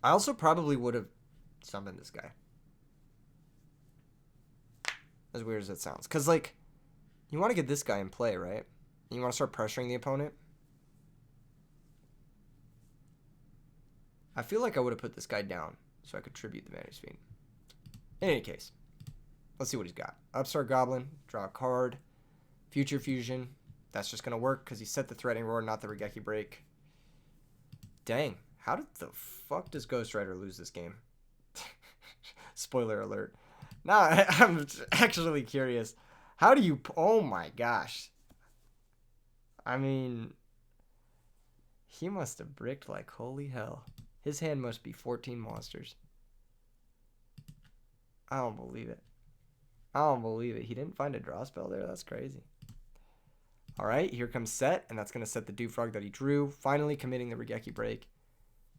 I also probably would have summoned this guy. As weird as it sounds. Because, like, you want to get this guy in play, right? And you want to start pressuring the opponent. I feel like I would have put this guy down so I could tribute the Vanity's Fiend. In any case, let's see what he's got. Upstart Goblin, draw a card. Future Fusion. That's just going to work because he set the Threatening Roar, not the Regeki Break. Dang. How did the fuck does Ghost Rider lose this game? Spoiler alert. Nah, I'm actually curious. How do you... Oh my gosh. I mean... He must have bricked like holy hell. His hand must be 14 monsters. I don't believe it. I don't believe it. He didn't find a draw spell there? That's crazy. Alright, here comes Set, and that's going to set the Dewfrog that he drew. Finally committing the Regeki Break.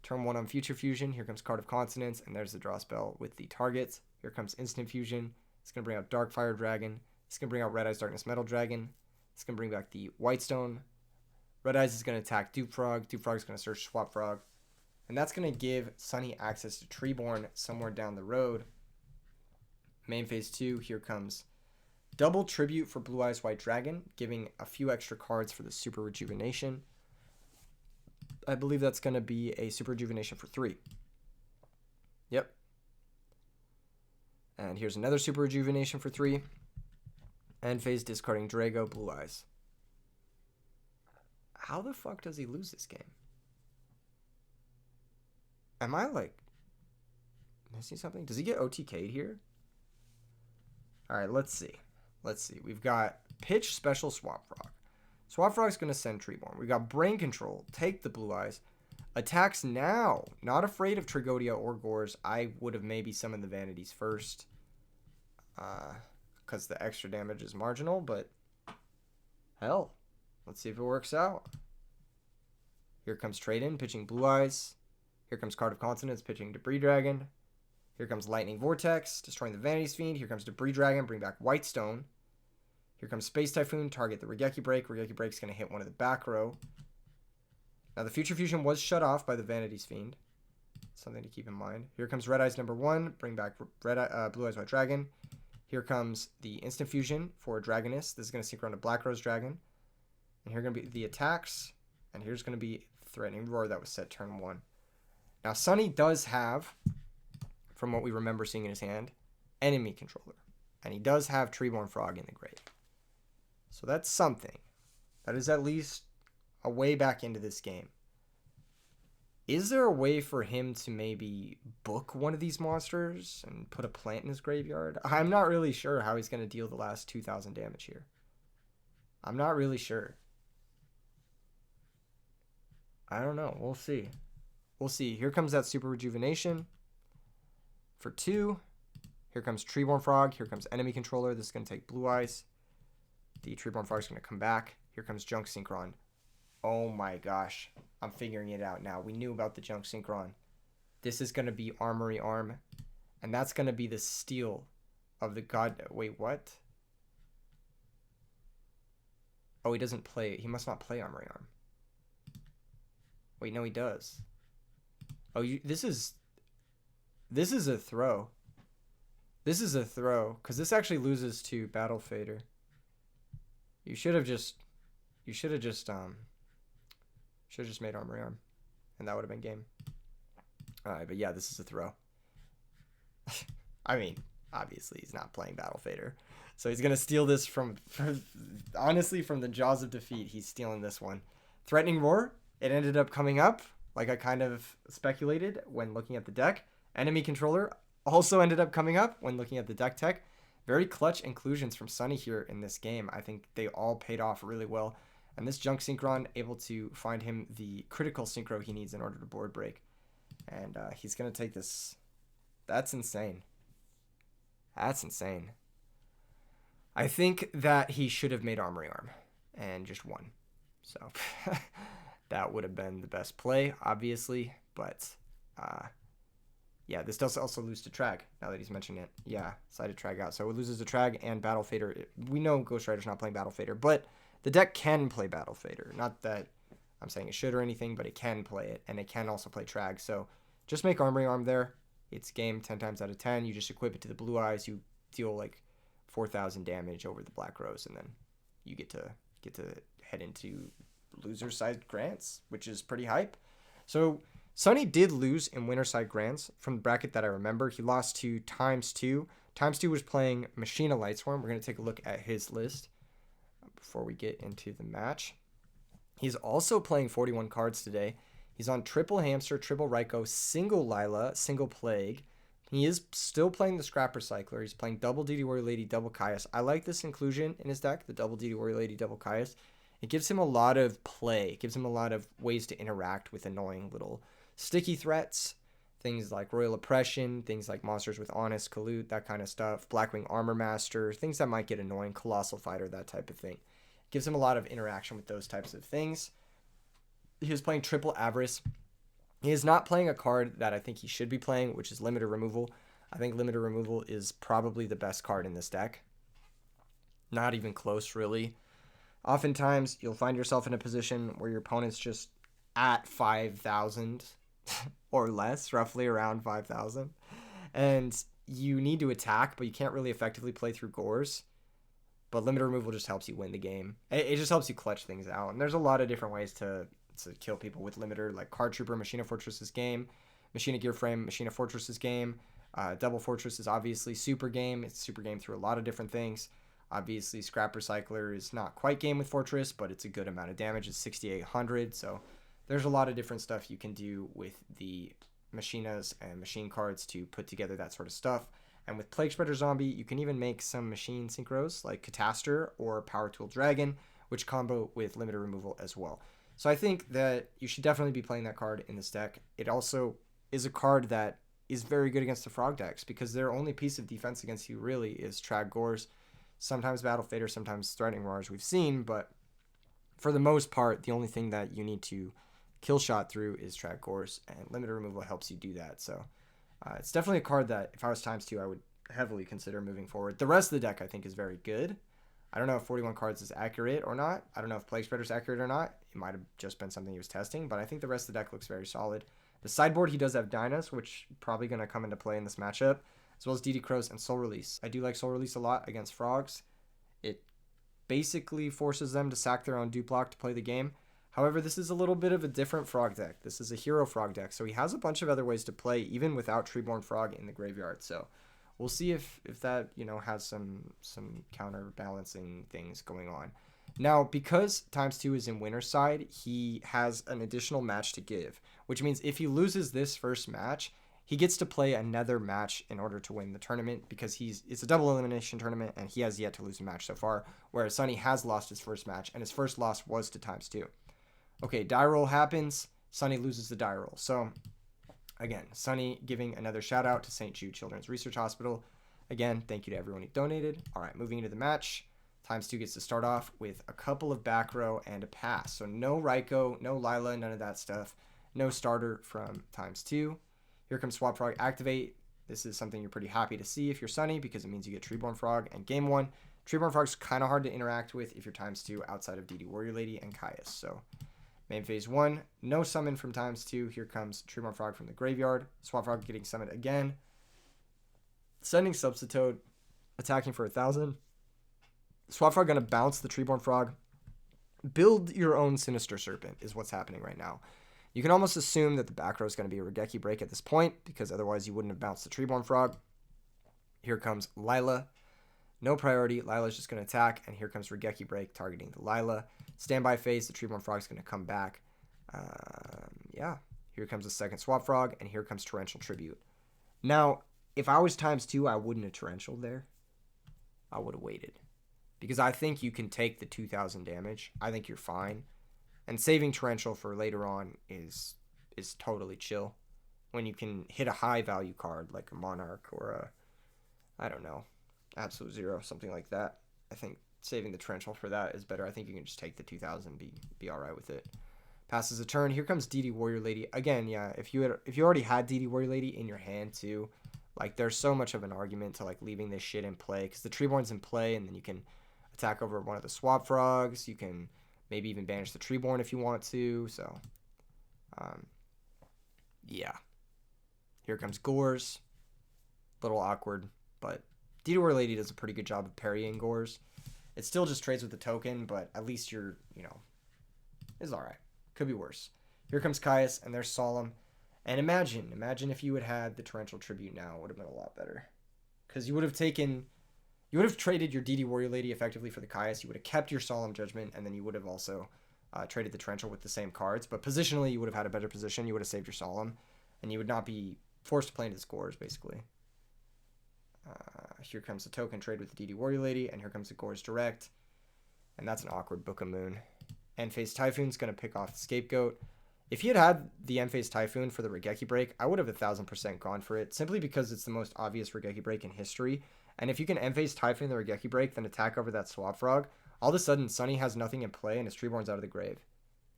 Turn 1 on Future Fusion. Here comes Card of Consonance, and there's the draw spell with the targets. Here comes Instant Fusion. It's going to bring out Darkfire Dragon. It's going to bring out Red Eyes Darkness Metal Dragon. It's going to bring back the Whitestone. Red Eyes is going to attack Dewfrog. Dewfrog is going to search Swap Frog. And that's going to give Sunny access to Treeborn somewhere down the road. Main phase 2, here comes double Tribute for Blue Eyes White Dragon, giving a few extra cards for the Super Rejuvenation. I believe that's going to be a Super Rejuvenation for 3. Yep. And here's another Super Rejuvenation for 3. End phase discarding Drago, Blue Eyes. How the fuck does he lose this game? Am I like missing something? Does he get OTK'd here? Alright, let's see. Let's see. We've got Pitch Special Swap Frog. Swap Frog's going to send Treeborn. We got Brain Control. Take the Blue Eyes. Attacks now. Not afraid of Trigodia or Gores. I would have maybe summoned the Vanities first. Because the extra damage is marginal, but hell. Let's see if it works out. Here comes Trade-In, pitching Blue Eyes. Here comes Card of Consonance, pitching Debris Dragon. Here comes Lightning Vortex, destroying the Vanity's Fiend. Here comes Debris Dragon, bring back Whitestone. Here comes Space Typhoon, target the Regeki Break. Regeki Break's going to hit one of the back row. Now, the Future Fusion was shut off by the Vanity's Fiend. Something to keep in mind. Here comes Red Eyes number 1, bring back Blue Eyes White Dragon. Here comes the Instant Fusion for Dragoness. This is going to sync around to Black Rose Dragon. And here are going to be the attacks. And here's going to be Threatening Roar that was set turn 1. Now, Sunny does have, from what we remember seeing in his hand, Enemy Controller. And he does have Treeborn Frog in the grave. So that's something. That is at least a way back into this game. Is there a way for him to maybe book one of these monsters and put a plant in his graveyard? I'm not really sure how he's going to deal the last 2,000 damage here. I'm not really sure. I don't know. We'll see. We'll see. Here comes that Super Rejuvenation for 2. Here comes Treeborn Frog. Here comes Enemy Controller. This is going to take Blue Eyes. The Treeborn Frog is going to come back. Here comes Junk Synchron. Oh my gosh. I'm figuring it out now. We knew about the Junk Synchron. This is going to be Armory Arm. And that's going to be the steal of the God. Wait, what? Oh, he doesn't play. He must not play Armory Arm. Wait, no, he does. Oh, this is a throw. This is a throw, because this actually loses to Battle Fader. You should have just made Armory Arm, and that would have been game. Alright, but yeah, this is a throw. I mean, obviously he's not playing Battle Fader, so he's gonna steal this honestly, from the jaws of defeat. He's stealing this one. Threatening Roar. It ended up coming up, like I kind of speculated when looking at the deck. Enemy Controller also ended up coming up when looking at the deck tech. Very clutch inclusions from Sunny here in this game. I think they all paid off really well. And this Junk Synchron able to find him the critical synchro he needs in order to board break. And he's going to take this. That's insane. That's insane. I think that he should have made Armory Arm and just won. So that would have been the best play, obviously. But yeah, this does also lose to Trag, now that he's mentioned it. Yeah, sided Trag out. So it loses to Trag and Battle Fader. We know Ghost Rider's not playing Battle Fader, but the deck can play Battle Fader. Not that I'm saying it should or anything, but it can play it, and it can also play Trag. So just make Armory Arm there. It's game 10 times out of 10. You just equip it to the Blue Eyes. You deal like 4,000 damage over the Black Rose, and then you get to head into loser side grants, which is pretty hype. So Sunny did lose in winner side grants from the bracket that I remember. He lost to Times2. Times2 was playing Machina Lightsworn. We're going to take a look at his list before we get into the match. He's also playing 41 cards today. He's on triple Hamster, triple Raikou, single Lila, single Plague. He is still playing the Scrap Recycler. He's playing double DD Warrior Lady, double Caius. I like this inclusion in his deck, the double DD Warrior Lady, double Caius. It gives him a lot of play. It gives him a lot of ways to interact with annoying little sticky threats. Things like Royal Oppression, things like Monsters with Honest, Kalut, that kind of stuff. Blackwing Armor Master, things that might get annoying, Colossal Fighter, that type of thing. It gives him a lot of interaction with those types of things. He was playing triple Avarice. He is not playing a card that I think he should be playing, which is Limited Removal. I think Limited Removal is probably the best card in this deck. Not even close, really. Oftentimes, you'll find yourself in a position where your opponent's just at 5,000 or less, roughly around 5,000. And you need to attack, but you can't really effectively play through Gores. But Limited Removal just helps you win the game. It just helps you clutch things out. And there's a lot of different ways to kill people with Limiter, like Card Trooper, Machina Fortress's game, Machina Gear Frame, Machina Fortress's game. Double Fortress is obviously super game. It's super game through a lot of different things. Obviously, Scrap Recycler is not quite game with Fortress, but it's a good amount of damage. It's 6,800, so there's a lot of different stuff you can do with the Machinas and machine cards to put together that sort of stuff. And with Plague Spreader Zombie, you can even make some machine synchros like Catastor or Power Tool Dragon, which combo with Limited Removal as well. So I think that you should definitely be playing that card in this deck. It also is a card that is very good against the Frog decks because their only piece of defense against you really is Trag Gores, sometimes Battle Fader, sometimes Threatening Roars we've seen, but for the most part, the only thing that you need to kill shot through is Trag Gores, and Limited Removal helps you do that. So it's definitely a card that if I was times 2, I would heavily consider moving forward. The rest of the deck I think is very good. I don't know if 41 cards is accurate or not. I don't know if Plague Spreader is accurate or not. It might have just been something he was testing, but I think the rest of the deck looks very solid. The sideboard, he does have Dynas, which probably going to come into play in this matchup, as well as DD Crows and Soul Release. I do like Soul Release a lot against Frogs. It basically forces them to sack their own Duplock to play the game. However, this is a little bit of a different frog deck. This is a hero frog deck, so he has a bunch of other ways to play, even without Treeborn Frog in the graveyard. So we'll see if that, has some counterbalancing things going on. Now, because ×2 is in winner's side, he has an additional match to give, which means if he loses this first match, he gets to play another match in order to win the tournament, because it's a double elimination tournament and he has yet to lose a match so far, whereas Sunny has lost his first match and his first loss was to ×2. Okay, die roll happens. Sunny loses the die roll. So, again, Sunny giving another shout out to St. Jude Children's Research Hospital. Again, thank you to everyone who donated. All right, moving into the match. ×2 gets to start off with a couple of back row and a pass. So no Raikou, no Lila, none of that stuff. No starter from ×2. Here comes Swap Frog activate. This is something you're pretty happy to see if you're Sunny, because it means you get Treeborn Frog. And game 1, Treeborn Frog's kind of hard to interact with if you're ×2 outside of DD Warrior Lady and Caius. So main phase 1, no summon from ×2. Here comes Treeborn Frog from the graveyard. Swap Frog getting summoned again. Sending Substitute, attacking for 1,000. Swap Frog going to bounce the Treeborn Frog. Build your own Sinister Serpent is what's happening right now. You can almost assume that the back row is going to be a Regeki break at this point, because otherwise you wouldn't have bounced the Treeborn Frog. Here comes Lila. No priority. Lila's just going to attack, and here comes Regeki break targeting the Lila. Standby phase, the Treeborn Frog is going to come back. Yeah. Here comes the second Swap Frog, and here comes Torrential Tribute. Now, if I was ×2, I wouldn't have Torrential there. I would have waited, because I think you can take the 2,000 damage. I think you're fine. And saving Torrential for later on is totally chill. When you can hit a high value card like a Monarch or I don't know, Absolute Zero, something like that. I think saving the Torrential for that is better. I think you can just take the 2,000, be all right with it. Passes a turn. Here comes DD Warrior Lady. Again, yeah, if you already had DD Warrior Lady in your hand too, like there's so much of an argument to like leaving this shit in play, because the Treeborn's in play, and then you can attack over one of the Swap Frogs. You can maybe even banish the Treeborn if you want to. So, yeah. Here comes Gores. Little awkward, but DD Warrior Lady does a pretty good job of parrying Gores. It still just trades with the token, but at least you're, it's alright. Could be worse. Here comes Caius, and there's Solemn. And imagine if you had the Torrential Tribute now. It would have been a lot better. Because you would have traded your DD Warrior Lady effectively for the Caius. You would have kept your Solemn Judgment, and then you would have also traded the Torrential with the same cards. But positionally, you would have had a better position. You would have saved your Solemn, and you would not be forced to play into the scores, basically. Here comes the token trade with the DD Warrior Lady, and here comes the Gores Direct. And that's an awkward Book of Moon. End phase Typhoon's going to pick off the Scapegoat. If he had the end phase Typhoon for the Regeki break, I would have 1,000% gone for it, simply because it's the most obvious Regeki break in history. And if you can end phase Typhoon the Regeki break, then attack over that Swap Frog, all of a sudden Sunny has nothing in play and his Treeborn's out of the grave.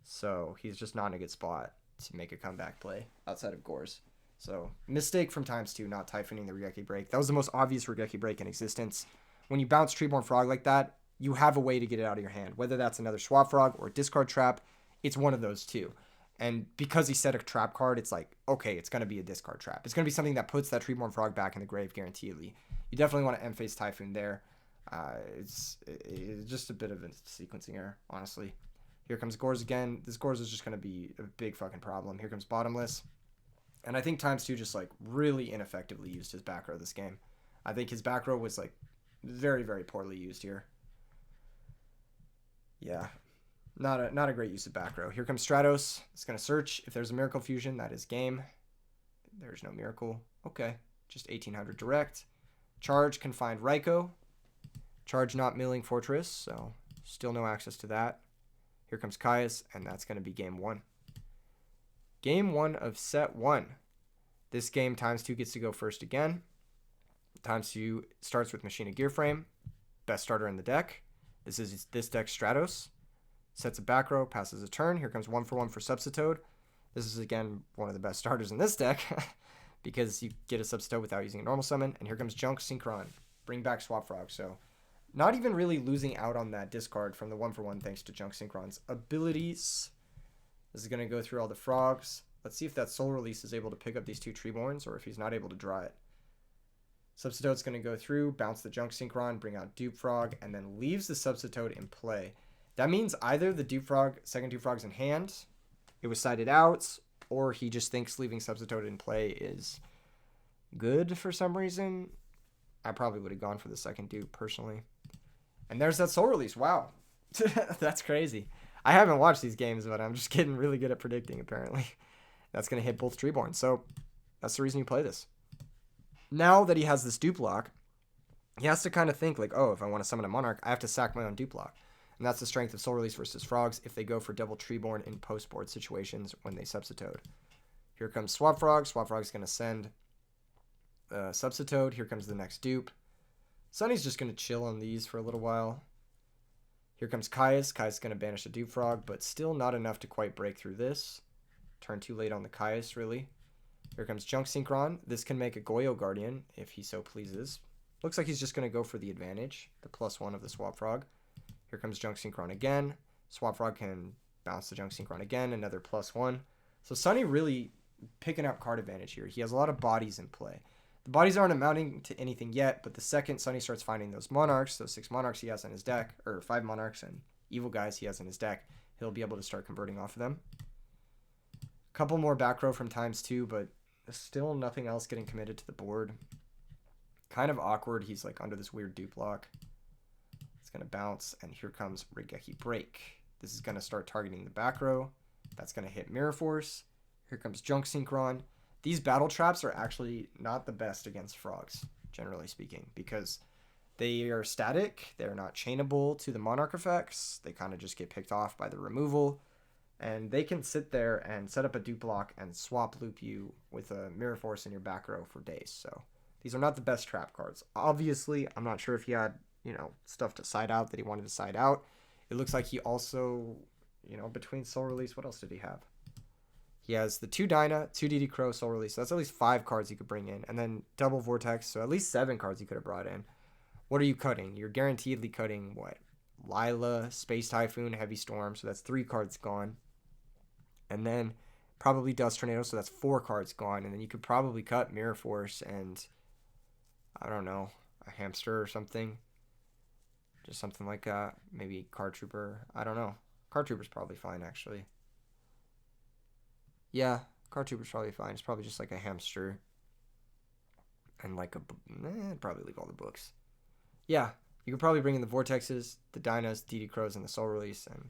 So he's just not in a good spot to make a comeback play outside of Gores. So mistake from ×2 not Typhooning the Regeki break. That was the most obvious Regeki break in existence. When you bounce Treeborn Frog like that, you have a way to get it out of your hand. Whether that's another Swap Frog or a discard trap, it's one of those two. And because he set a trap card, it's like, okay, it's going to be a discard trap. It's going to be something that puts that Treeborn Frog back in the grave guaranteedly. You definitely want to end phase Typhoon there. It's just a bit of a sequencing error, honestly. Here comes Gores again. This Gores is just going to be a big fucking problem. Here comes Bottomless. And I think ×2 just like really ineffectively used his back row this game. I think his back row was like very, very poorly used here. Yeah. Not a great use of back row. Here comes Stratos. It's going to search. If there's a Miracle Fusion, that is game. There's no Miracle. Okay. Just 1,800 direct. Charge Confined Raikou. Charge not Milling Fortress, so still no access to that. Here comes Caius, and that's going to be game 1. Game 1 of set 1. This game ×2 gets to go first again. ×2 starts with Machina Gear Frame. Best starter in the deck. This is this deck's Stratos. Sets a back row, passes a turn. Here comes 1-for-1 for Substitute. This is, again, one of the best starters in this deck because you get a Substitute without using a normal summon. And here comes Junk Synchron. Bring back Swap Frog. So not even really losing out on that discard from the 1-for-1 thanks to Junk Synchron's abilities. This is going to go through all the frogs. Let's see if that Soul Release is able to pick up these 2 Treeborns or if he's not able to draw it. Substitute's going to go through, bounce the Junk Synchron, bring out Dupe Frog, and then leaves the Substitute in play. That means either the Dupe Frog, second Dupe Frog's in hand, it was sided out, or he just thinks leaving Substitute in play is good for some reason. I probably would have gone for the second Dupe personally. And there's that Soul Release. Wow. That's crazy. I haven't watched these games, but I'm just getting really good at predicting, apparently. That's going to hit both Treeborn. So that's the reason you play this. Now that he has this dupe lock, he has to kind of think like, oh, if I want to summon a Monarch, I have to sack my own dupe lock. And that's the strength of Soul Release versus Frogs if they go for double Treeborn in post-board situations when they Substitute. Here comes Swap Frog. Swap Frog's going to send Substitute. Here comes the next dupe. Sunny's just going to chill on these for a little while. Here comes Caius. Caius is going to banish a Dupe Frog, but still not enough to quite break through this. Turn too late on the Caius, really. Here comes Junk Synchron. This can make a Goyo Guardian if he so pleases. Looks like he's just going to go for the advantage, the +1 of the Swap Frog. Here comes Junk Synchron again. Swap Frog can bounce the Junk Synchron again, another +1. So Sunny really picking up card advantage here. He has a lot of bodies in play. The bodies aren't amounting to anything yet, but the second Sunny starts finding those Monarchs, those 6 Monarchs he has in his deck, or 5 Monarchs and Evil Guys he has in his deck, he'll be able to start converting off of them. A couple more back row from ×2, but still nothing else getting committed to the board. Kind of awkward. He's like under this weird dupe lock. It's going to bounce, and here comes Rigeki Break. This is going to start targeting the back row. That's going to hit Mirror Force. Here comes Junk Synchron. These battle traps are actually not the best against Frogs, generally speaking, because they are static. They're not chainable to the Monarch effects. They kind of just get picked off by the removal. And they can sit there and set up a dupe block and swap loop you with a Mirror Force in your back row for days. So these are not the best trap cards. Obviously, I'm not sure if he had, stuff to side out that he wanted to side out. It looks like he also, between Soul Release, what else did he have? He has the 2 Dyna, 2 DD Crow, Soul Release. So that's at least 5 cards he could bring in. And then double Vortex, so at least 7 cards he could have brought in. What are you cutting? You're guaranteedly cutting what? Lila, Space Typhoon, Heavy Storm. So that's 3 cards gone. And then probably Dust Tornado, so that's 4 cards gone. And then you could probably cut Mirror Force and, I don't know, a Hamster or something. Just something like that. Maybe Card Trooper. I don't know. Card Trooper's probably fine, actually. Yeah, Card Trooper's probably fine. It's probably just like a Hamster. And like probably leave all the books. Yeah, you could probably bring in the Vortexes, the Dynas, DD Crows, and the Soul Release and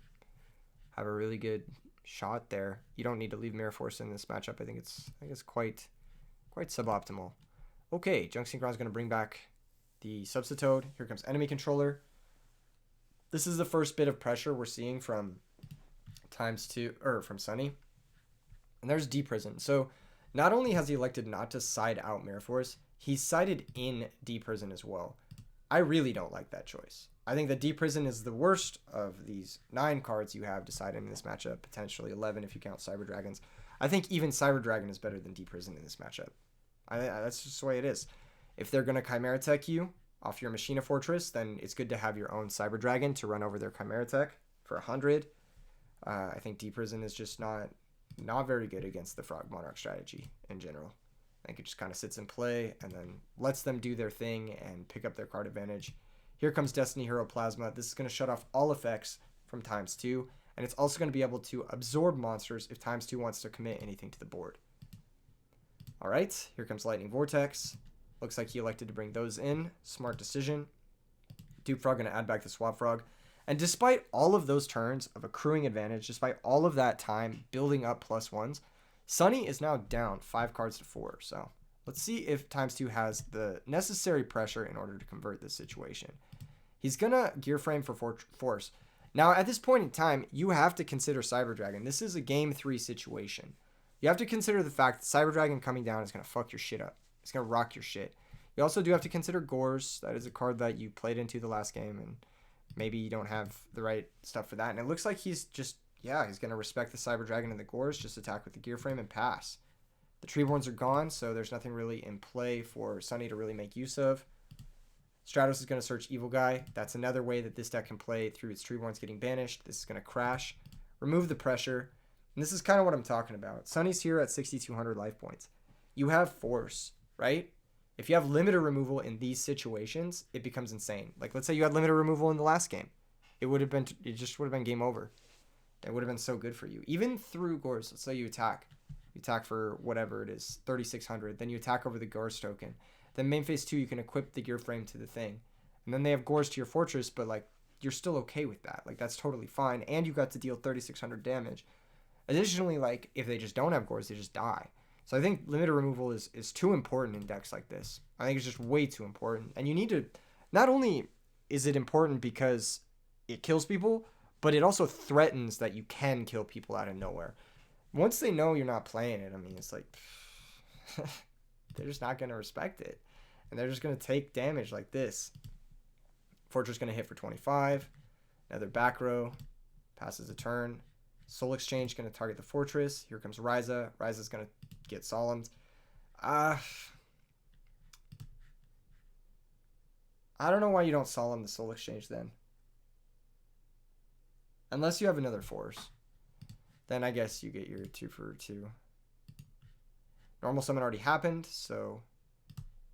have a really good shot there. You don't need to leave Mirror Force in this matchup. I think it's quite suboptimal. Okay, Junk Synchron's going to bring back the Substitute. Here comes Enemy Controller. This is the first bit of pressure we're seeing from from Sunny. And there's Deep Prison. So not only has he elected not to side out Mirror Force, he's sided in Deep Prison as well. I really don't like that choice. I think that Deep Prison is the worst of these 9 cards you have decided in this matchup, potentially 11 if you count Cyber Dragons. I think even Cyber Dragon is better than Deep Prison in this matchup. That's just the way it is. If they're going to Chimera Tech you off your Machina Fortress, then it's good to have your own Cyber Dragon to run over their Chimera Tech for 100. I think Deep Prison is just not very good against the Frog Monarch strategy in general. I think it just kind of sits in play and then lets them do their thing and pick up their card advantage. Here comes Destiny Hero Plasma. This is going to shut off all effects from ×2, and it's also going to be able to absorb monsters if ×2 wants to commit anything to the board. All right, here comes Lightning Vortex. Looks like he elected to bring those in. Smart decision. Dupe Frog going to add back the Swap Frog. And despite all of those turns of accruing advantage, despite all of that time building up +1s, Sunny is now down 5 cards to 4. So let's see if ×2 has the necessary pressure in order to convert this situation. He's going to Gear Frame for Force. Now, at this point in time, you have to consider Cyber Dragon. This is a Game 3 situation. You have to consider the fact that Cyber Dragon coming down is going to fuck your shit up. It's going to rock your shit. You also do have to consider Gores. That is a card that you played into the last game, and maybe you don't have the right stuff for that. And it looks like he's just, he's going to respect the Cyber Dragon and the Gores, just attack with the Gear Frame and pass. The Treeborns are gone, so there's nothing really in play for Sunny to really make use of. Stratos is going to search Evil Guy. That's another way that this deck can play through its Treeborns getting banished. This is going to crash, remove the pressure. And this is kind of what I'm talking about. Sunny's here at 6,200 life points. You have Force, right? If you have limiter removal in these situations, it becomes insane. Like, let's say you had limiter removal in the last game. It just would have been game over. It would have been so good for you. Even through Gores, let's say you attack. You attack for whatever it is, 3,600. Then you attack over the Gores token. Then main phase 2, you can equip the gear frame to the thing. And then they have Gores to your fortress, but like, you're still okay with that. Like, that's totally fine. And you got to deal 3,600 damage. Additionally, like, if they just don't have Gores, they just die. So I think limiter removal is too important in decks like this. I think it's just way too important. And you need to, not only is it important because it kills people, but it also threatens that you can kill people out of nowhere. Once they know you're not playing it, I mean, it's like, they're just not going to respect it. And they're just going to take damage like this. Fortress going to hit for 25. Another back row. Passes a turn. Soul Exchange going to target the Fortress. Here comes Ryza. Ryza's going to get Solemned. I don't know why you don't Solemn the Soul Exchange then. Unless you have another Force. Then I guess you get your 2 for 2. Normal Summon already happened, so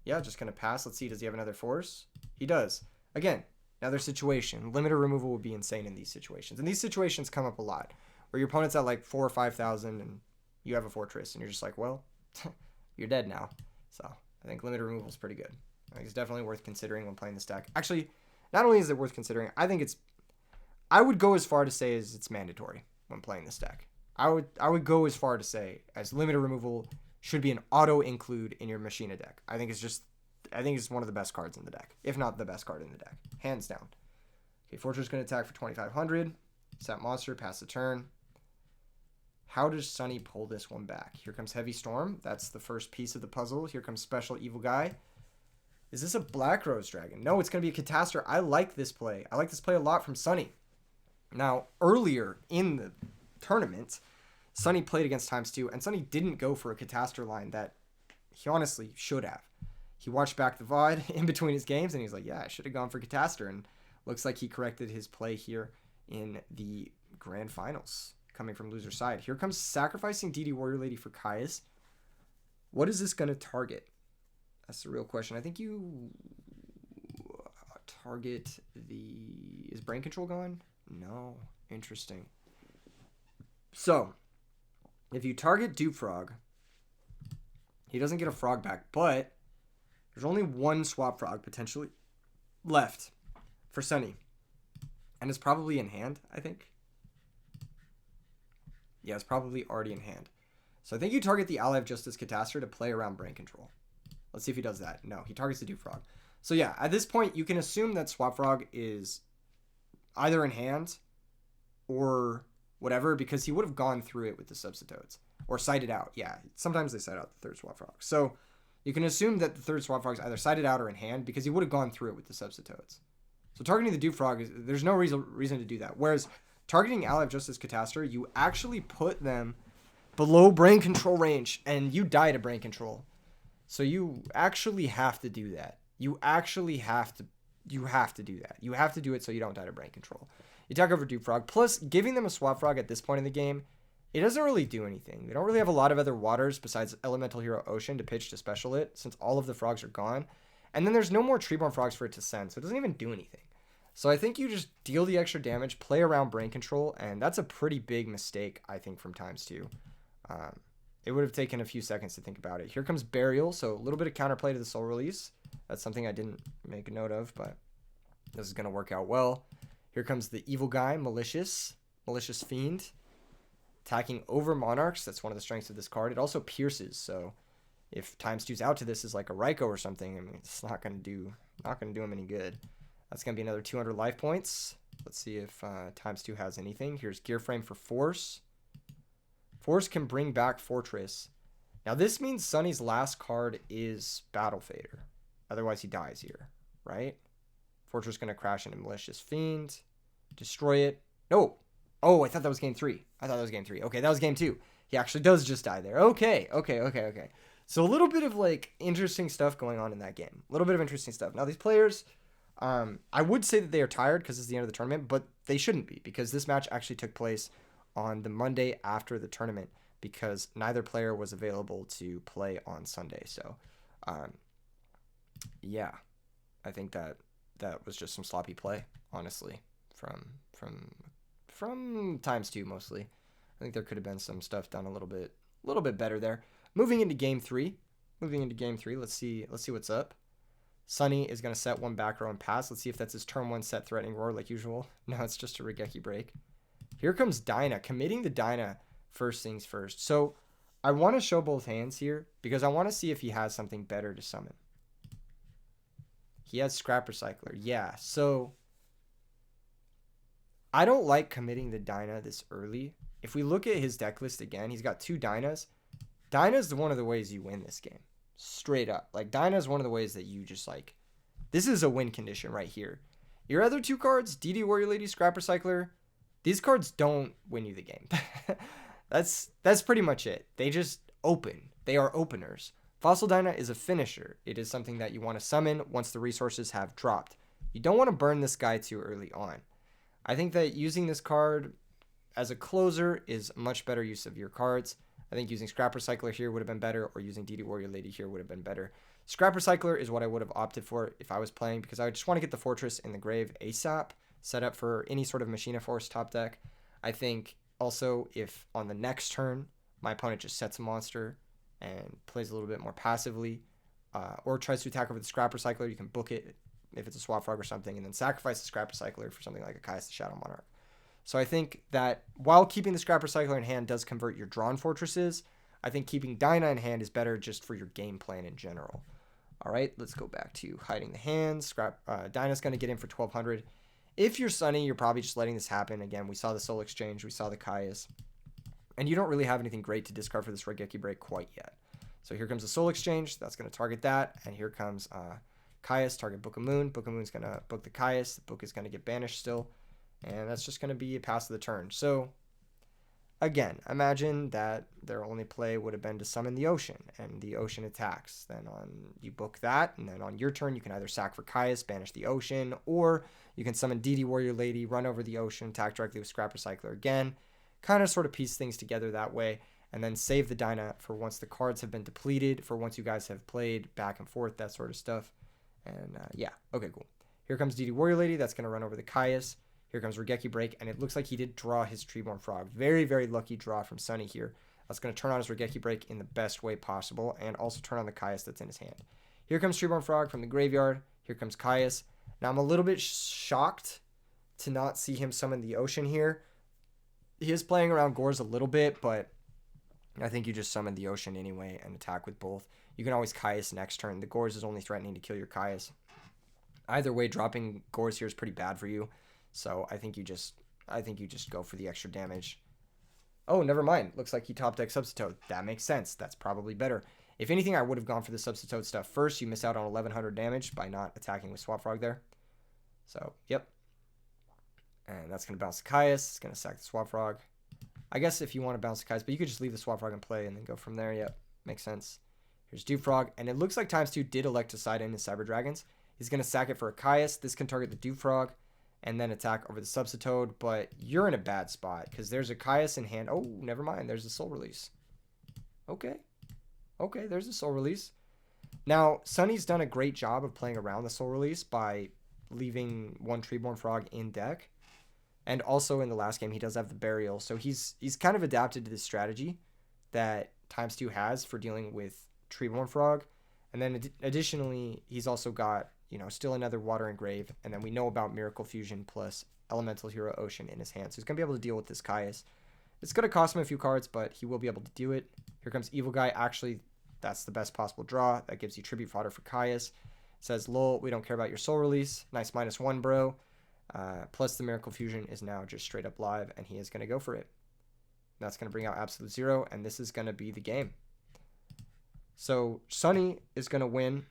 yeah, just going to pass. Let's see, does he have another Force? He does. Again, another situation. Limiter removal would be insane in these situations. And these situations come up a lot, where your opponent's at like 4,000 or 5,000 and you have a Fortress, and you're just like, well, you're dead now. So I think limiter removal is pretty good. I think it's definitely worth considering when playing this deck. Actually, not only is it worth considering, I would go as far to say as it's mandatory when playing this deck. I would go as far to say as limiter removal should be an auto include in your Machina deck. I think it's one of the best cards in the deck, if not the best card in the deck, hands down. Okay, Fortress is going to attack for 2,500. Sap monster, pass the turn. How does Sunny pull this one back? Here comes Heavy Storm. That's the first piece of the puzzle. Here comes Special Evil Guy. Is this a Black Rose Dragon? No, it's going to be a Catastor. I like this play. I like this play a lot from Sunny. Now, earlier in the tournament, Sunny played against ×2, and Sunny didn't go for a Catastor line that he honestly should have. He watched back the VOD in between his games, and he's like, yeah, I should have gone for Catastor, and looks like he corrected his play here in the Grand Finals, coming from loser side. Here comes sacrificing DD Warrior Lady for Caius. What is this going to target? That's the real question. I think you target the... Is Brain Control gone? No. Interesting. So, if you target Dupe Frog, he doesn't get a frog back, but there's only one swap frog potentially left for Sunny. And it's probably in hand, I think. Yeah, it's probably already in hand. So I think you target the Ally of Justice Catastor to play around Brain Control. Let's see if he does that. No, he targets the Dupe Frog. So yeah, at this point, you can assume that Swap Frog is either in hand or whatever, because he would have gone through it with the Substitutes. Or sighted out. Yeah, sometimes they sight out the third Swap Frog. So you can assume that the third Swap Frog is either sighted out or in hand, because he would have gone through it with the Substitutes. So targeting the Dupe Frog, there's no reason to do that. Whereas targeting Ally of Justice Catastor, you actually put them below Brain Control range, and you die to Brain Control. So you actually have to do that. You have to do that. You have to do it so you don't die to Brain Control. You attack over Dupe Frog. Plus, giving them a Swap Frog at this point in the game, it doesn't really do anything. They don't really have a lot of other waters besides Elemental Hero Ocean to pitch to special it, since all of the frogs are gone. And then there's no more Treeborn Frogs for it to send, so it doesn't even do anything. So I think you just deal the extra damage, play around Brain Control, and that's a pretty big mistake, I think, from ×2. It would have taken a few seconds to think about it. Here comes Burial, so a little bit of counterplay to the Soul Release. That's something I didn't make a note of, but this is going to work out well. Here comes the Evil Guy, Malicious Fiend, attacking over Monarchs. That's one of the strengths of this card. It also pierces, so if ×2's out to this is like a Raikou or something, I mean, it's not going to do him any good. That's going to be another 200 life points. Let's see if ×2 has anything. Here's Gear Frame for Force. Force can bring back Fortress. Now this means Sunny's last card is Battle Fader. Otherwise he dies here, right? Fortress going to crash into Malicious Fiend. Destroy it. No. Oh, I thought that was game 3. Okay, that was game 2. He actually does just die there. Okay. So a little bit of like interesting stuff going on in that game. A little bit of interesting stuff. Now these players, I would say that they are tired because it's the end of the tournament, but they shouldn't be, because this match actually took place on the Monday after the tournament, because neither player was available to play on Sunday. So Yeah, I think that was just some sloppy play, honestly, from times two mostly. I think there could have been some stuff done a little bit better there. Moving into game three. Moving into game three, let's see what's up. Sunny is going to set one back row and pass. Let's see if that's his turn one set threatening roar like usual. No, it's just a Regeki break. Here comes Dyna, committing the Dyna first things first. So I want to show both hands here because I want to see if he has something better to summon. He has Scrap Recycler. Yeah, so I don't like committing the Dyna this early. If we look at his deck list again, he's got two Dynas. Dyna's one of the ways you win this game. Straight up. Like, Dyna's one of the ways that you just, like, this is a win condition right here. Your other two cards, DD Warrior Lady, Scrap Recycler, these cards don't win you the game. That's pretty much it. They just open. They are openers. Fossil Dyna is a finisher. It is something that you want to summon once the resources have dropped. You don't want to burn this guy too early on. I think that using this card as a closer is a much better use of your cards. I think using Scrap Recycler here would have been better, or using DD Warrior Lady here would have been better. Scrap Recycler is what I would have opted for if I was playing, because I just want to get the Fortress in the grave ASAP, set up for any sort of Machina Force top deck. I think also if on the next turn my opponent just sets a monster and plays a little bit more passively, or tries to attack over the Scrap Recycler, you can book it if it's a Swap Frog or something, and then sacrifice the Scrap Recycler for something like a Kai's the Shadow Monarch. So I think that while keeping the Scrap Recycler in hand does convert your drawn fortresses, I think keeping Dyna in hand is better just for your game plan in general. All right, let's go back to hiding the hands. Dyna's going to get in for 1,200. If you're Sunny, you're probably just letting this happen. Again, we saw the Soul Exchange, we saw the Kai's, and you don't really have anything great to discard for this Regeki break quite yet. So here comes the Soul Exchange. That's going to target that, and here comes Kai's, target Book of Moon. Book of Moon's going to book the Kai's. The book is going to get banished still. And that's just going to be a pass of the turn. So, again, imagine that their only play would have been to summon the Ocean, and the Ocean attacks. Then you book that, and then on your turn, you can either sack for Caius, banish the Ocean, or you can summon DD Warrior Lady, run over the Ocean, attack directly with Scrap Recycler again. Kind of sort of piece things together that way, and then save the Dyna for once the cards have been depleted, for once you guys have played back and forth, that sort of stuff. And, yeah, okay, cool. Here comes DD Warrior Lady. That's going to run over the Caius. Here comes Regeki Break, and it looks like he did draw his Treeborn Frog. Very, very lucky draw from Sunny here. That's going to turn on his Regeki Break in the best way possible, and also turn on the Caius that's in his hand. Here comes Treeborn Frog from the graveyard. Here comes Caius. Now, I'm a little bit shocked to not see him summon the Ocean here. He is playing around Gores a little bit, but I think you just summon the Ocean anyway and attack with both. You can always Caius next turn. The Gores is only threatening to kill your Caius. Either way, dropping Gores here is pretty bad for you. So I think you just go for the extra damage. Oh, never mind. Looks like he top deck Substitute. That makes sense. That's probably better. If anything, I would have gone for the Substitute stuff first. You miss out on 1,100 damage by not attacking with Swap Frog there. So, yep. And that's going to bounce the Caius. It's going to sack the Swap Frog. I guess if you want to bounce the Caius, but you could just leave the Swap Frog in play and then go from there. Yep, makes sense. Here's Dew Frog. And it looks like ×2 did elect to side in his Cyber Dragons. He's going to sack it for a Caius. This can target the Dew Frog and then attack over the Substitute, but you're in a bad spot because there's a Caius in hand. Oh, never mind. There's a Soul Release. Okay, there's a Soul Release. Now, Sunny's done a great job of playing around the Soul Release by leaving one Treeborn Frog in deck. And also in the last game, he does have the Burial. So he's kind of adapted to this strategy that ×2 has for dealing with Treeborn Frog. And then additionally, he's also got, still another Water and Grave. And then we know about Miracle Fusion plus Elemental Hero Ocean in his hand. So he's going to be able to deal with this Caius. It's going to cost him a few cards, but he will be able to do it. Here comes Evil Guy. Actually, that's the best possible draw. That gives you Tribute Fodder for Caius. It says, lol, we don't care about your Soul Release. Nice -1, bro. Plus the Miracle Fusion is now just straight up live, and he is going to go for it. That's going to bring out Absolute Zero, and this is going to be the game. So Sunny is going to win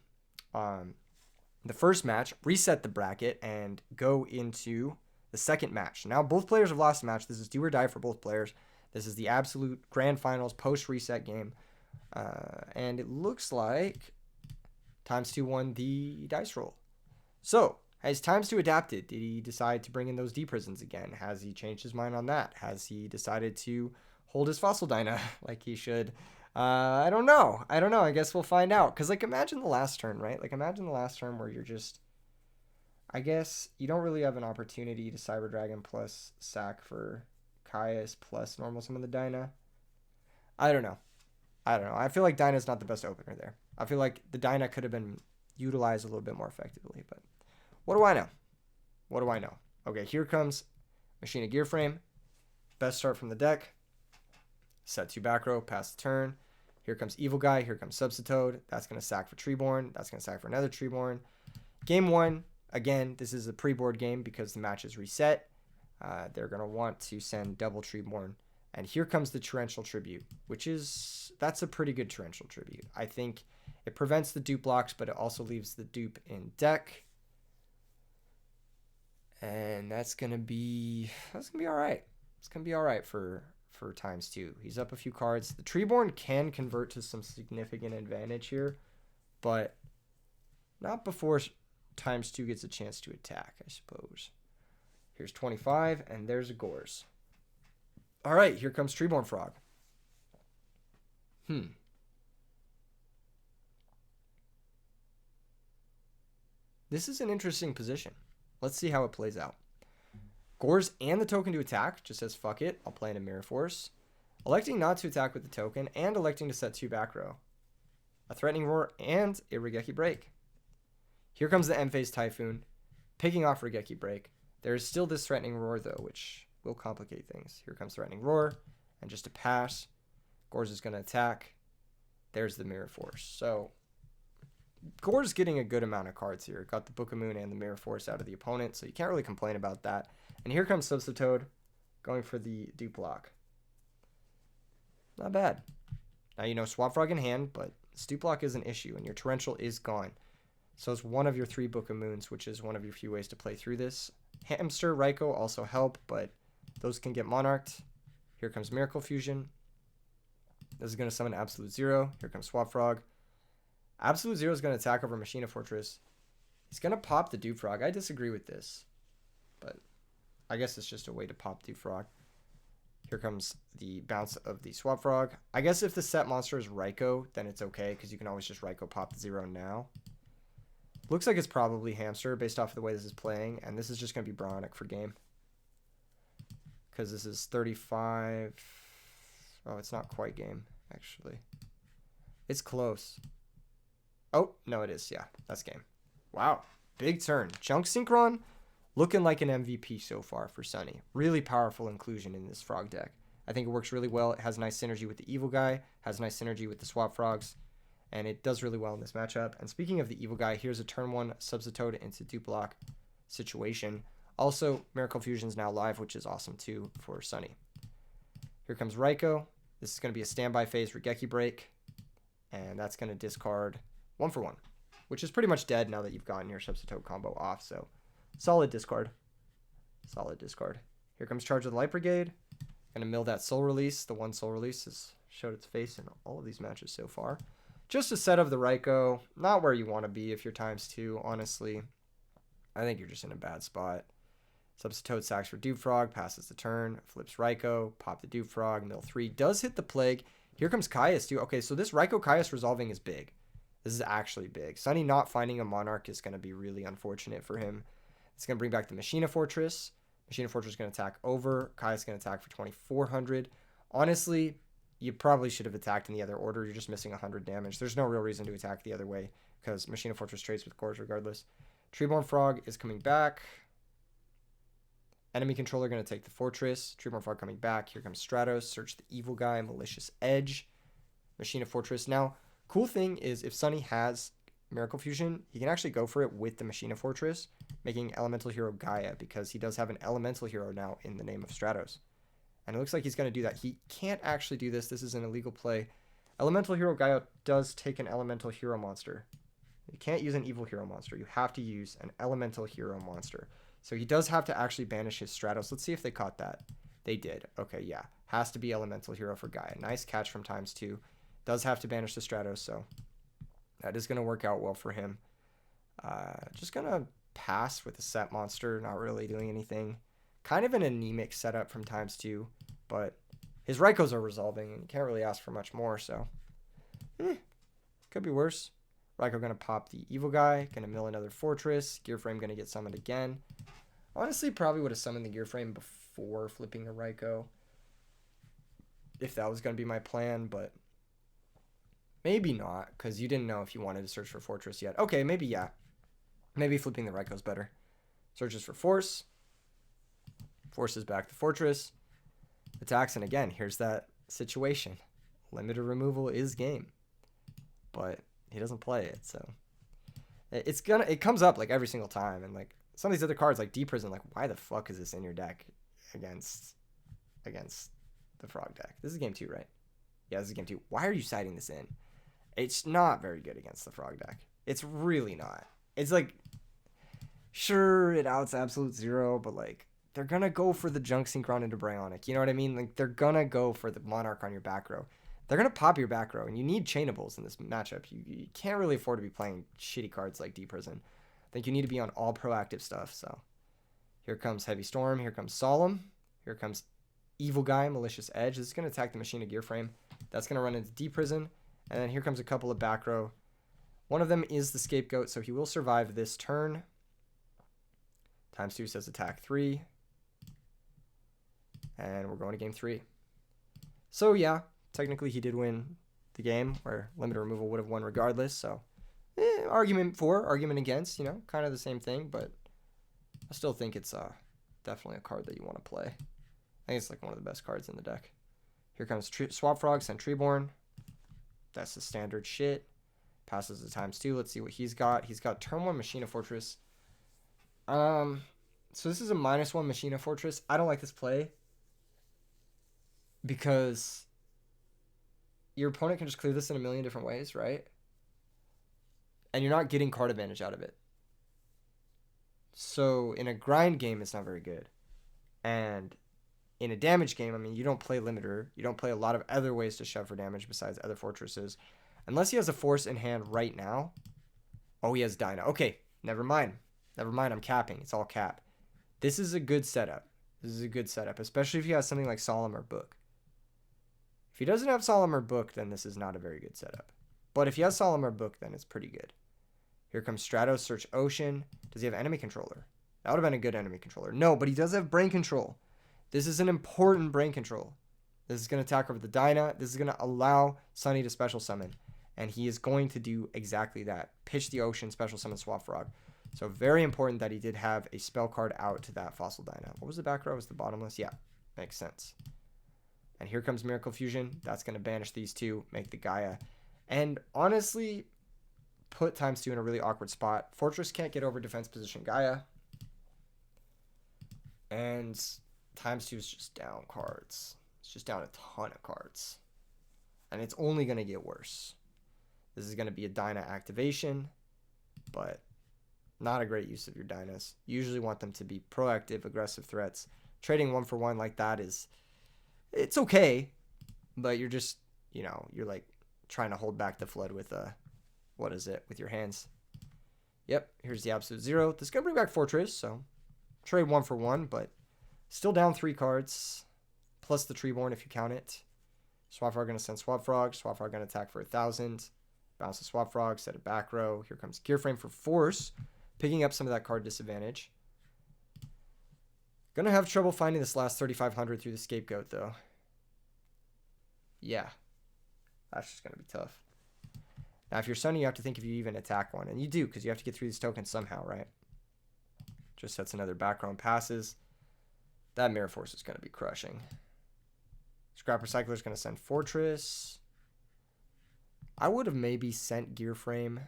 the first match, reset the bracket, and go into the second match. Now both players have lost a match. This is do or die for both players. This is the absolute grand finals post-reset game. And it looks like ×2 won the dice roll. So, has ×2 adapted? Did he decide to bring in those D prisons again? Has he changed his mind on that? Has he decided to hold his Fossil Dyna like he should? I don't know. I don't know. I guess we'll find out. Because, like, imagine the last turn, right? Like, imagine the last turn where you're just... I guess you don't really have an opportunity to Cyber Dragon plus sack for Caius plus normal summon the Dyna. I don't know. I don't know. I feel like Dyna's not the best opener there. I feel like the Dyna could have been utilized a little bit more effectively. But what do I know? What do I know? Okay, here comes Machina Gear Frame. Best start from the deck. Set 2 back row, pass the turn. Here comes Evil Guy. Here comes Substitoad. That's going to sack for Treeborn. That's going to sack for another Treeborn. Game 1. Again, this is a pre-board game because the match is reset. They're going to want to send double Treeborn. And here comes the Torrential Tribute, that's a pretty good Torrential Tribute. I think it prevents the dupe blocks, but it also leaves the dupe in deck. And that's going to be all right. It's going to be all right for ×2. He's up a few cards. The Treeborn can convert to some significant advantage here, but not before ×2 gets a chance to attack, I suppose. Here's 25, and there's a Gores. All right, here comes Treeborn Frog. This is an interesting position. Let's see how it plays out. Gores and the token to attack just says, fuck it, I'll play in a Mirror Force. Electing not to attack with the token and electing to set 2 back row. A Threatening Roar and a Regeki Break. Here comes the M-Phase Typhoon, picking off Regeki Break. There is still this Threatening Roar, though, which will complicate things. Here comes Threatening Roar, and just a pass. Gores is going to attack. There's the Mirror Force. So, Gores getting a good amount of cards here. Got the Book of Moon and the Mirror Force out of the opponent, so you can't really complain about that. And here comes Substitoad, going for the dupe block. Not bad. Now, you know, Swap Frog in hand, but dupe block is an issue, and your Torrential is gone. So it's one of your 3 Book of Moons, which is one of your few ways to play through this. Hamster, Raikou also help, but those can get monarched. Here comes Miracle Fusion. This is going to summon Absolute Zero. Here comes Swap Frog. Absolute Zero is going to attack over Machina Fortress. He's going to pop the Dupe Frog. I disagree with this, but I guess it's just a way to pop Dupe Frog. Here comes the bounce of the Swap Frog. I guess if the set monster is Raikou, then it's okay, because you can always just Raikou pop the 0 now. Looks like it's probably Hamster based off of the way this is playing, and this is just going to be Bronic for game. Because this is 35. Oh, it's not quite game, actually. It's close. Oh, no, it is. Yeah, that's game. Wow, big turn. Junk Synchron looking like an MVP so far for Sunny. Really powerful inclusion in this Frog deck. I think it works really well. It has nice synergy with the Evil Guy, has nice synergy with the Swap Frogs, and it does really well in this matchup. And speaking of the Evil Guy, here's a turn 1 Substitoad into dupe block situation. Also, Miracle Fusion's now live, which is awesome too for Sunny. Here comes Raikou. This is going to be a standby phase Regeki Break, and that's going to discard 1 for 1, which is pretty much dead now that you've gotten your Substitoad combo off. So, solid discard. Solid discard. Here comes Charge of the Light Brigade. Going to mill that Soul Release. The 1 Soul Release has showed its face in all of these matches so far. Just a set of the Raikou. Not where you want to be if you're ×2, honestly. I think you're just in a bad spot. Substitoad sacks for Dupe Frog, passes the turn, flips Raikou, pop the Dupe Frog, mill 3, does hit the Plague. Here comes Caius too. Okay, so this Raikou Caius resolving is big. This is actually big. Sunny not finding a Monarch is going to be really unfortunate for him. It's going to bring back the Machina Fortress. Machina Fortress is going to attack over. Caius is going to attack for 2,400. Honestly, you probably should have attacked in the other order. You're just missing 100 damage. There's no real reason to attack the other way because Machina Fortress trades with Gores regardless. Treeborn Frog is coming back. Enemy controller going to take the Fortress. Treeborn Frog coming back. Here comes Stratos. Search the Evil Guy. Malicious Edge. Machina Fortress. Now, cool thing is if Sunny has Miracle Fusion, he can actually go for it with the Machina Fortress, making Elemental Hero Gaia, because he does have an Elemental Hero now in the name of Stratos. And it looks like he's going to do that. He can't actually do this. This is an illegal play. Elemental Hero Gaia does take an Elemental Hero monster. You can't use an Evil Hero monster. You have to use an Elemental Hero monster. So he does have to actually banish his Stratos. Let's see if they caught that. They did. Okay, yeah. Has to be Elemental Hero for Gaia. Nice catch from ×2. Does have to banish the Stratos, so that is going to work out well for him. Just going to pass with the set monster. Not really doing anything. Kind of an anemic setup from ×2, but His Raikos are resolving, and you can't really ask for much more, so could be worse. Raiko going to pop the evil guy, going to mill another fortress. Gear frame going to get summoned again. Honestly, probably would have summoned the gear frame before flipping a Raiko, if that was going to be my plan, but maybe not, because you didn't know if you wanted to search for fortress yet. Okay, maybe yeah. Maybe flipping the Raiko's better. Searches for force. Forces back the fortress. Attacks, and again, here's that situation. Limited removal is game. But he doesn't play it, so it comes up like every single time, and like some of these other cards like Deep Prison, like why the fuck is this in your deck against the frog deck? This is game 2, right? Yeah, this is game 2. Why are you siding this in? It's not very good against the frog deck. It's really not. It's like, sure, it outs Absolute Zero, but like they're gonna go for the Junk Synchron into Bryonic. You know what I mean? Like they're gonna go for the Monarch on your back row. They're going to pop your back row, and you need chainables in this matchup. You can't really afford to be playing shitty cards like Deep Prison. I think you need to be on all proactive stuff. So here comes Heavy Storm. Here comes Solemn. Here comes Evil Guy, Malicious Edge. This is going to attack the Machina Gear Frame. That's going to run into Deep Prison. And then here comes a couple of back row. One of them is the Scapegoat, so he will survive this turn. ×2 says attack 3. And we're going to game 3. So yeah. Technically, he did win the game, where limited removal would have won regardless. So, argument for, argument against, kind of the same thing. But I still think it's definitely a card that you want to play. I think it's like one of the best cards in the deck. Here comes Swap Frog, send Treeborn. That's the standard shit. Passes the ×2. Let's see what he's got. He's got turn 1 Machina Fortress. So this is a -1 Machina Fortress. I don't like this play because your opponent can just clear this in a million different ways, right? And you're not getting card advantage out of it. So in a grind game, it's not very good. And in a damage game, I mean, you don't play limiter. You don't play a lot of other ways to shove for damage besides other fortresses. Unless he has a force in hand right now. Oh, he has Dyna. Okay, never mind. Never mind, I'm capping. It's all cap. This is a good setup. This is a good setup, especially if he has something like Solemn or Book. If he doesn't have Solemn or Book, then this is not a very good setup. But if he has Solemn or Book, then it's pretty good. Here comes Stratos, Search Ocean. Does he have enemy controller? That would have been a good enemy controller. No, but he does have brain control. This is an important brain control. This is going to attack over the Dyna. This is going to allow Sunny to special summon. And he is going to do exactly that. Pitch the Ocean, special summon Swap Frog. So very important that he did have a spell card out to that Fossil Dyna. What was the back row? Was the bottomless? Yeah, makes sense. And here comes Miracle Fusion. That's going to banish these two, make the Gaia. And honestly, put ×2 in a really awkward spot. Fortress can't get over defense position Gaia. And ×2 is just down cards. It's just down a ton of cards. And it's only going to get worse. This is going to be a Dyna activation, but not a great use of your Dynas. You usually want them to be proactive, aggressive threats. Trading 1-for-1 like that it's okay, but you're just, you're like trying to hold back the flood with with your hands. Yep, here's the Absolute Zero. This is going to bring back Fortress, so trade 1-for-1, but still down 3 cards, plus the Treeborn if you count it. Swap Frog going to send Swap Frog. Swap Frog going to attack for 1,000. Bounce the Swap Frog, set a back row. Here comes Gear Frame for Force, picking up some of that card disadvantage. Gonna have trouble finding this last 3,500 through the Scapegoat, though. Yeah. That's just gonna be tough. Now, if you're Sunny, you have to think if you even attack one. And you do, because you have to get through these tokens somehow, right? Just sets another back row and passes. That Mirror Force is gonna be crushing. Scrap Recycler is gonna send Fortress. I would have maybe sent Gear Frame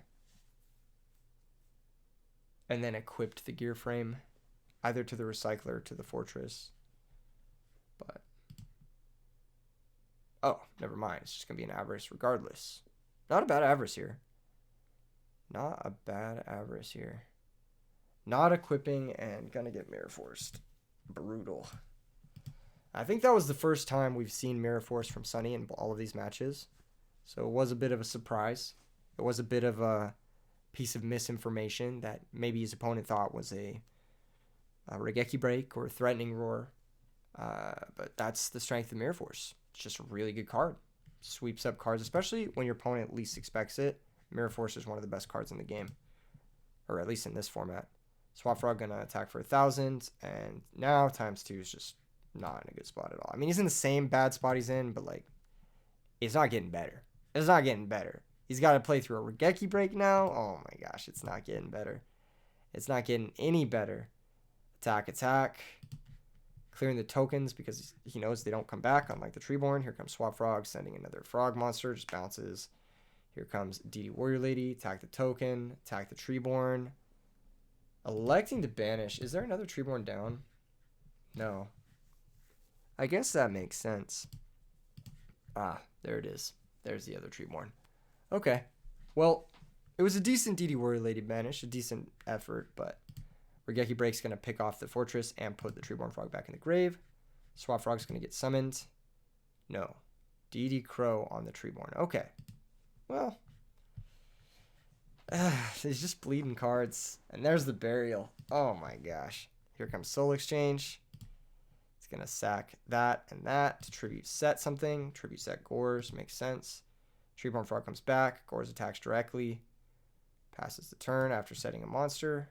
and then equipped the Gear Frame either to the Recycler or to the Fortress. But, oh, never mind. It's just going to be an Avarice regardless. Not a bad Avarice here. Not a bad Avarice here. Not equipping and going to get Mirror Forced. Brutal. I think that was the first time we've seen Mirror Force from Sunny in all of these matches. So it was a bit of a surprise. It was a bit of a piece of misinformation that maybe his opponent thought was a Regeki Break or Threatening Roar. But that's the strength of Mirror Force. it's just a really good card. Sweeps up cards, especially when your opponent least expects it. Mirror Force is one of the best cards in the game, or at least in this format. Swap Frog gonna attack for 1,000, and now ×2 is just not in a good spot at all. I mean, he's in the same bad spot he's in, but like, it's not getting better. It's not getting better. He's got to play through a Regeki break now. Oh my gosh, it's not getting better. It's not getting any better. Attack, attack. Clearing the tokens because he knows they don't come back, unlike the Treeborn. Here comes Swap Frog, sending another frog monster, just bounces. Here comes DD Warrior Lady, attack the token, attack the Treeborn. Electing to banish. Is there another Treeborn down? No. I guess that makes sense. Ah, there it is. There's the other Treeborn. Okay. Well, it was a decent DD Warrior Lady banish, a decent effort, but Regeki Break's going to pick off the fortress and put the Treeborn Frog back in the grave. Swap Frog's going to get summoned. No. DD Crow on the Treeborn. Okay. Well, he's just bleeding cards. And there's the Burial. Oh my gosh. Here comes Soul Exchange. It's going to sack that and that to tribute set something. Tribute set Gores. Makes sense. Treeborn Frog comes back. Gores attacks directly. Passes the turn after setting a monster.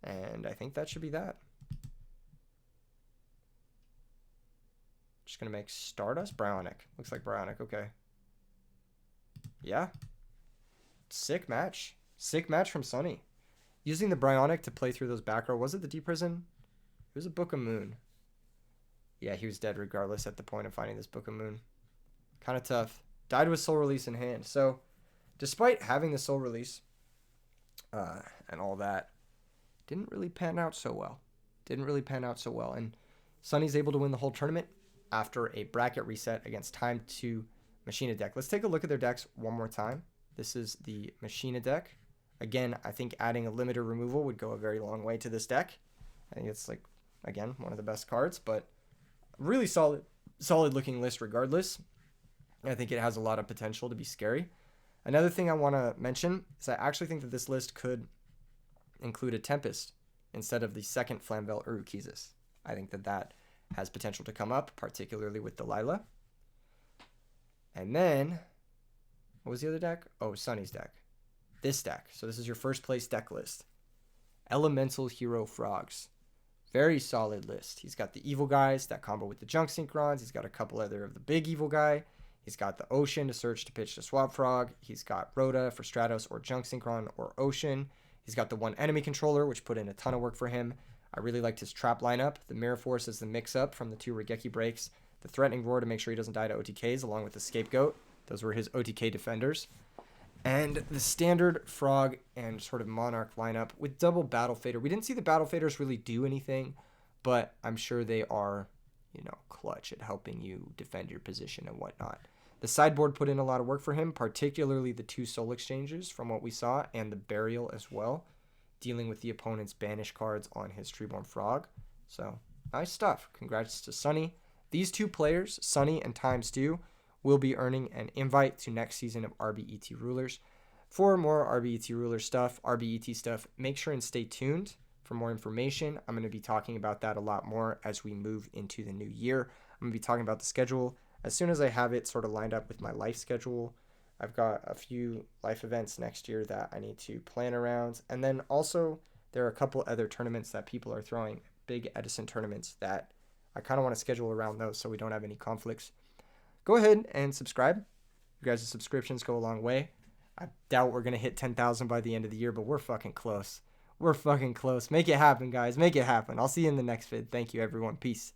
And I think that should be that. Just going to make Stardust Bryonic. Looks like Bryonic. Okay. Yeah. Sick match. Sick match from Sunny. Using the Bryonic to play through those back row. Was it the Deep Prison? It was a Book of Moon. Yeah, he was dead regardless at the point of finding this Book of Moon. Kind of tough. Died with Soul Release in hand. So, despite having the Soul Release and all that, didn't really pan out so well. And Sunny's able to win the whole tournament after a bracket reset against Time to Machina deck. Let's take a look at their decks one more time. This is the Machina deck. Again, I think adding a limiter removal would go a very long way to this deck. I think it's, like, again, one of the best cards, but really solid looking list regardless. I think it has a lot of potential to be scary. Another thing I want to mention is I actually think that this list could include a Tempest instead of the second Flamvel Urukizis. I think that that has potential to come up, particularly with Delilah. And then, what was the other deck? Oh, Sunny's deck. This deck. So this is your first place deck list. Elemental Hero Frogs. Very solid list. He's got the evil guys that combo with the junk synchrons. He's got a couple other of the big evil guy. He's got the Ocean to search to pitch to Swap Frog. He's got Rhoda for Stratos or junk synchron or Ocean. He's got the one enemy controller, which put in a ton of work for him. I really liked his trap lineup. The Mirror Force is the mix-up from the two Regeki breaks. The Threatening Roar to make sure he doesn't die to OTKs, along with the Scapegoat. Those were his OTK defenders. And the standard Frog and sort of Monarch lineup with double Battle Fader. We didn't see the Battle Faders really do anything, but I'm sure they are, clutch at helping you defend your position and whatnot. The sideboard put in a lot of work for him, particularly the two Soul Exchanges from what we saw, and the Burial as well, dealing with the opponent's banish cards on his Treeborn Frog. So, nice stuff. Congrats to Sunny. These two players, Sunny and ×2, will be earning an invite to next season of RBET Rulers. For more RBET Ruler stuff, RBET stuff, make sure and stay tuned for more information. I'm going to be talking about that a lot more as we move into the new year. I'm going to be talking about the schedule as soon as I have it sort of lined up with my life schedule. I've got a few life events next year that I need to plan around. And then also there are a couple other tournaments that people are throwing, big Edison tournaments, that I kind of want to schedule around those so we don't have any conflicts. Go ahead and subscribe. You guys' subscriptions go a long way. I doubt we're going to hit 10,000 by the end of the year, but we're fucking close. We're fucking close. Make it happen, guys. Make it happen. I'll see you in the next vid. Thank you, everyone. Peace.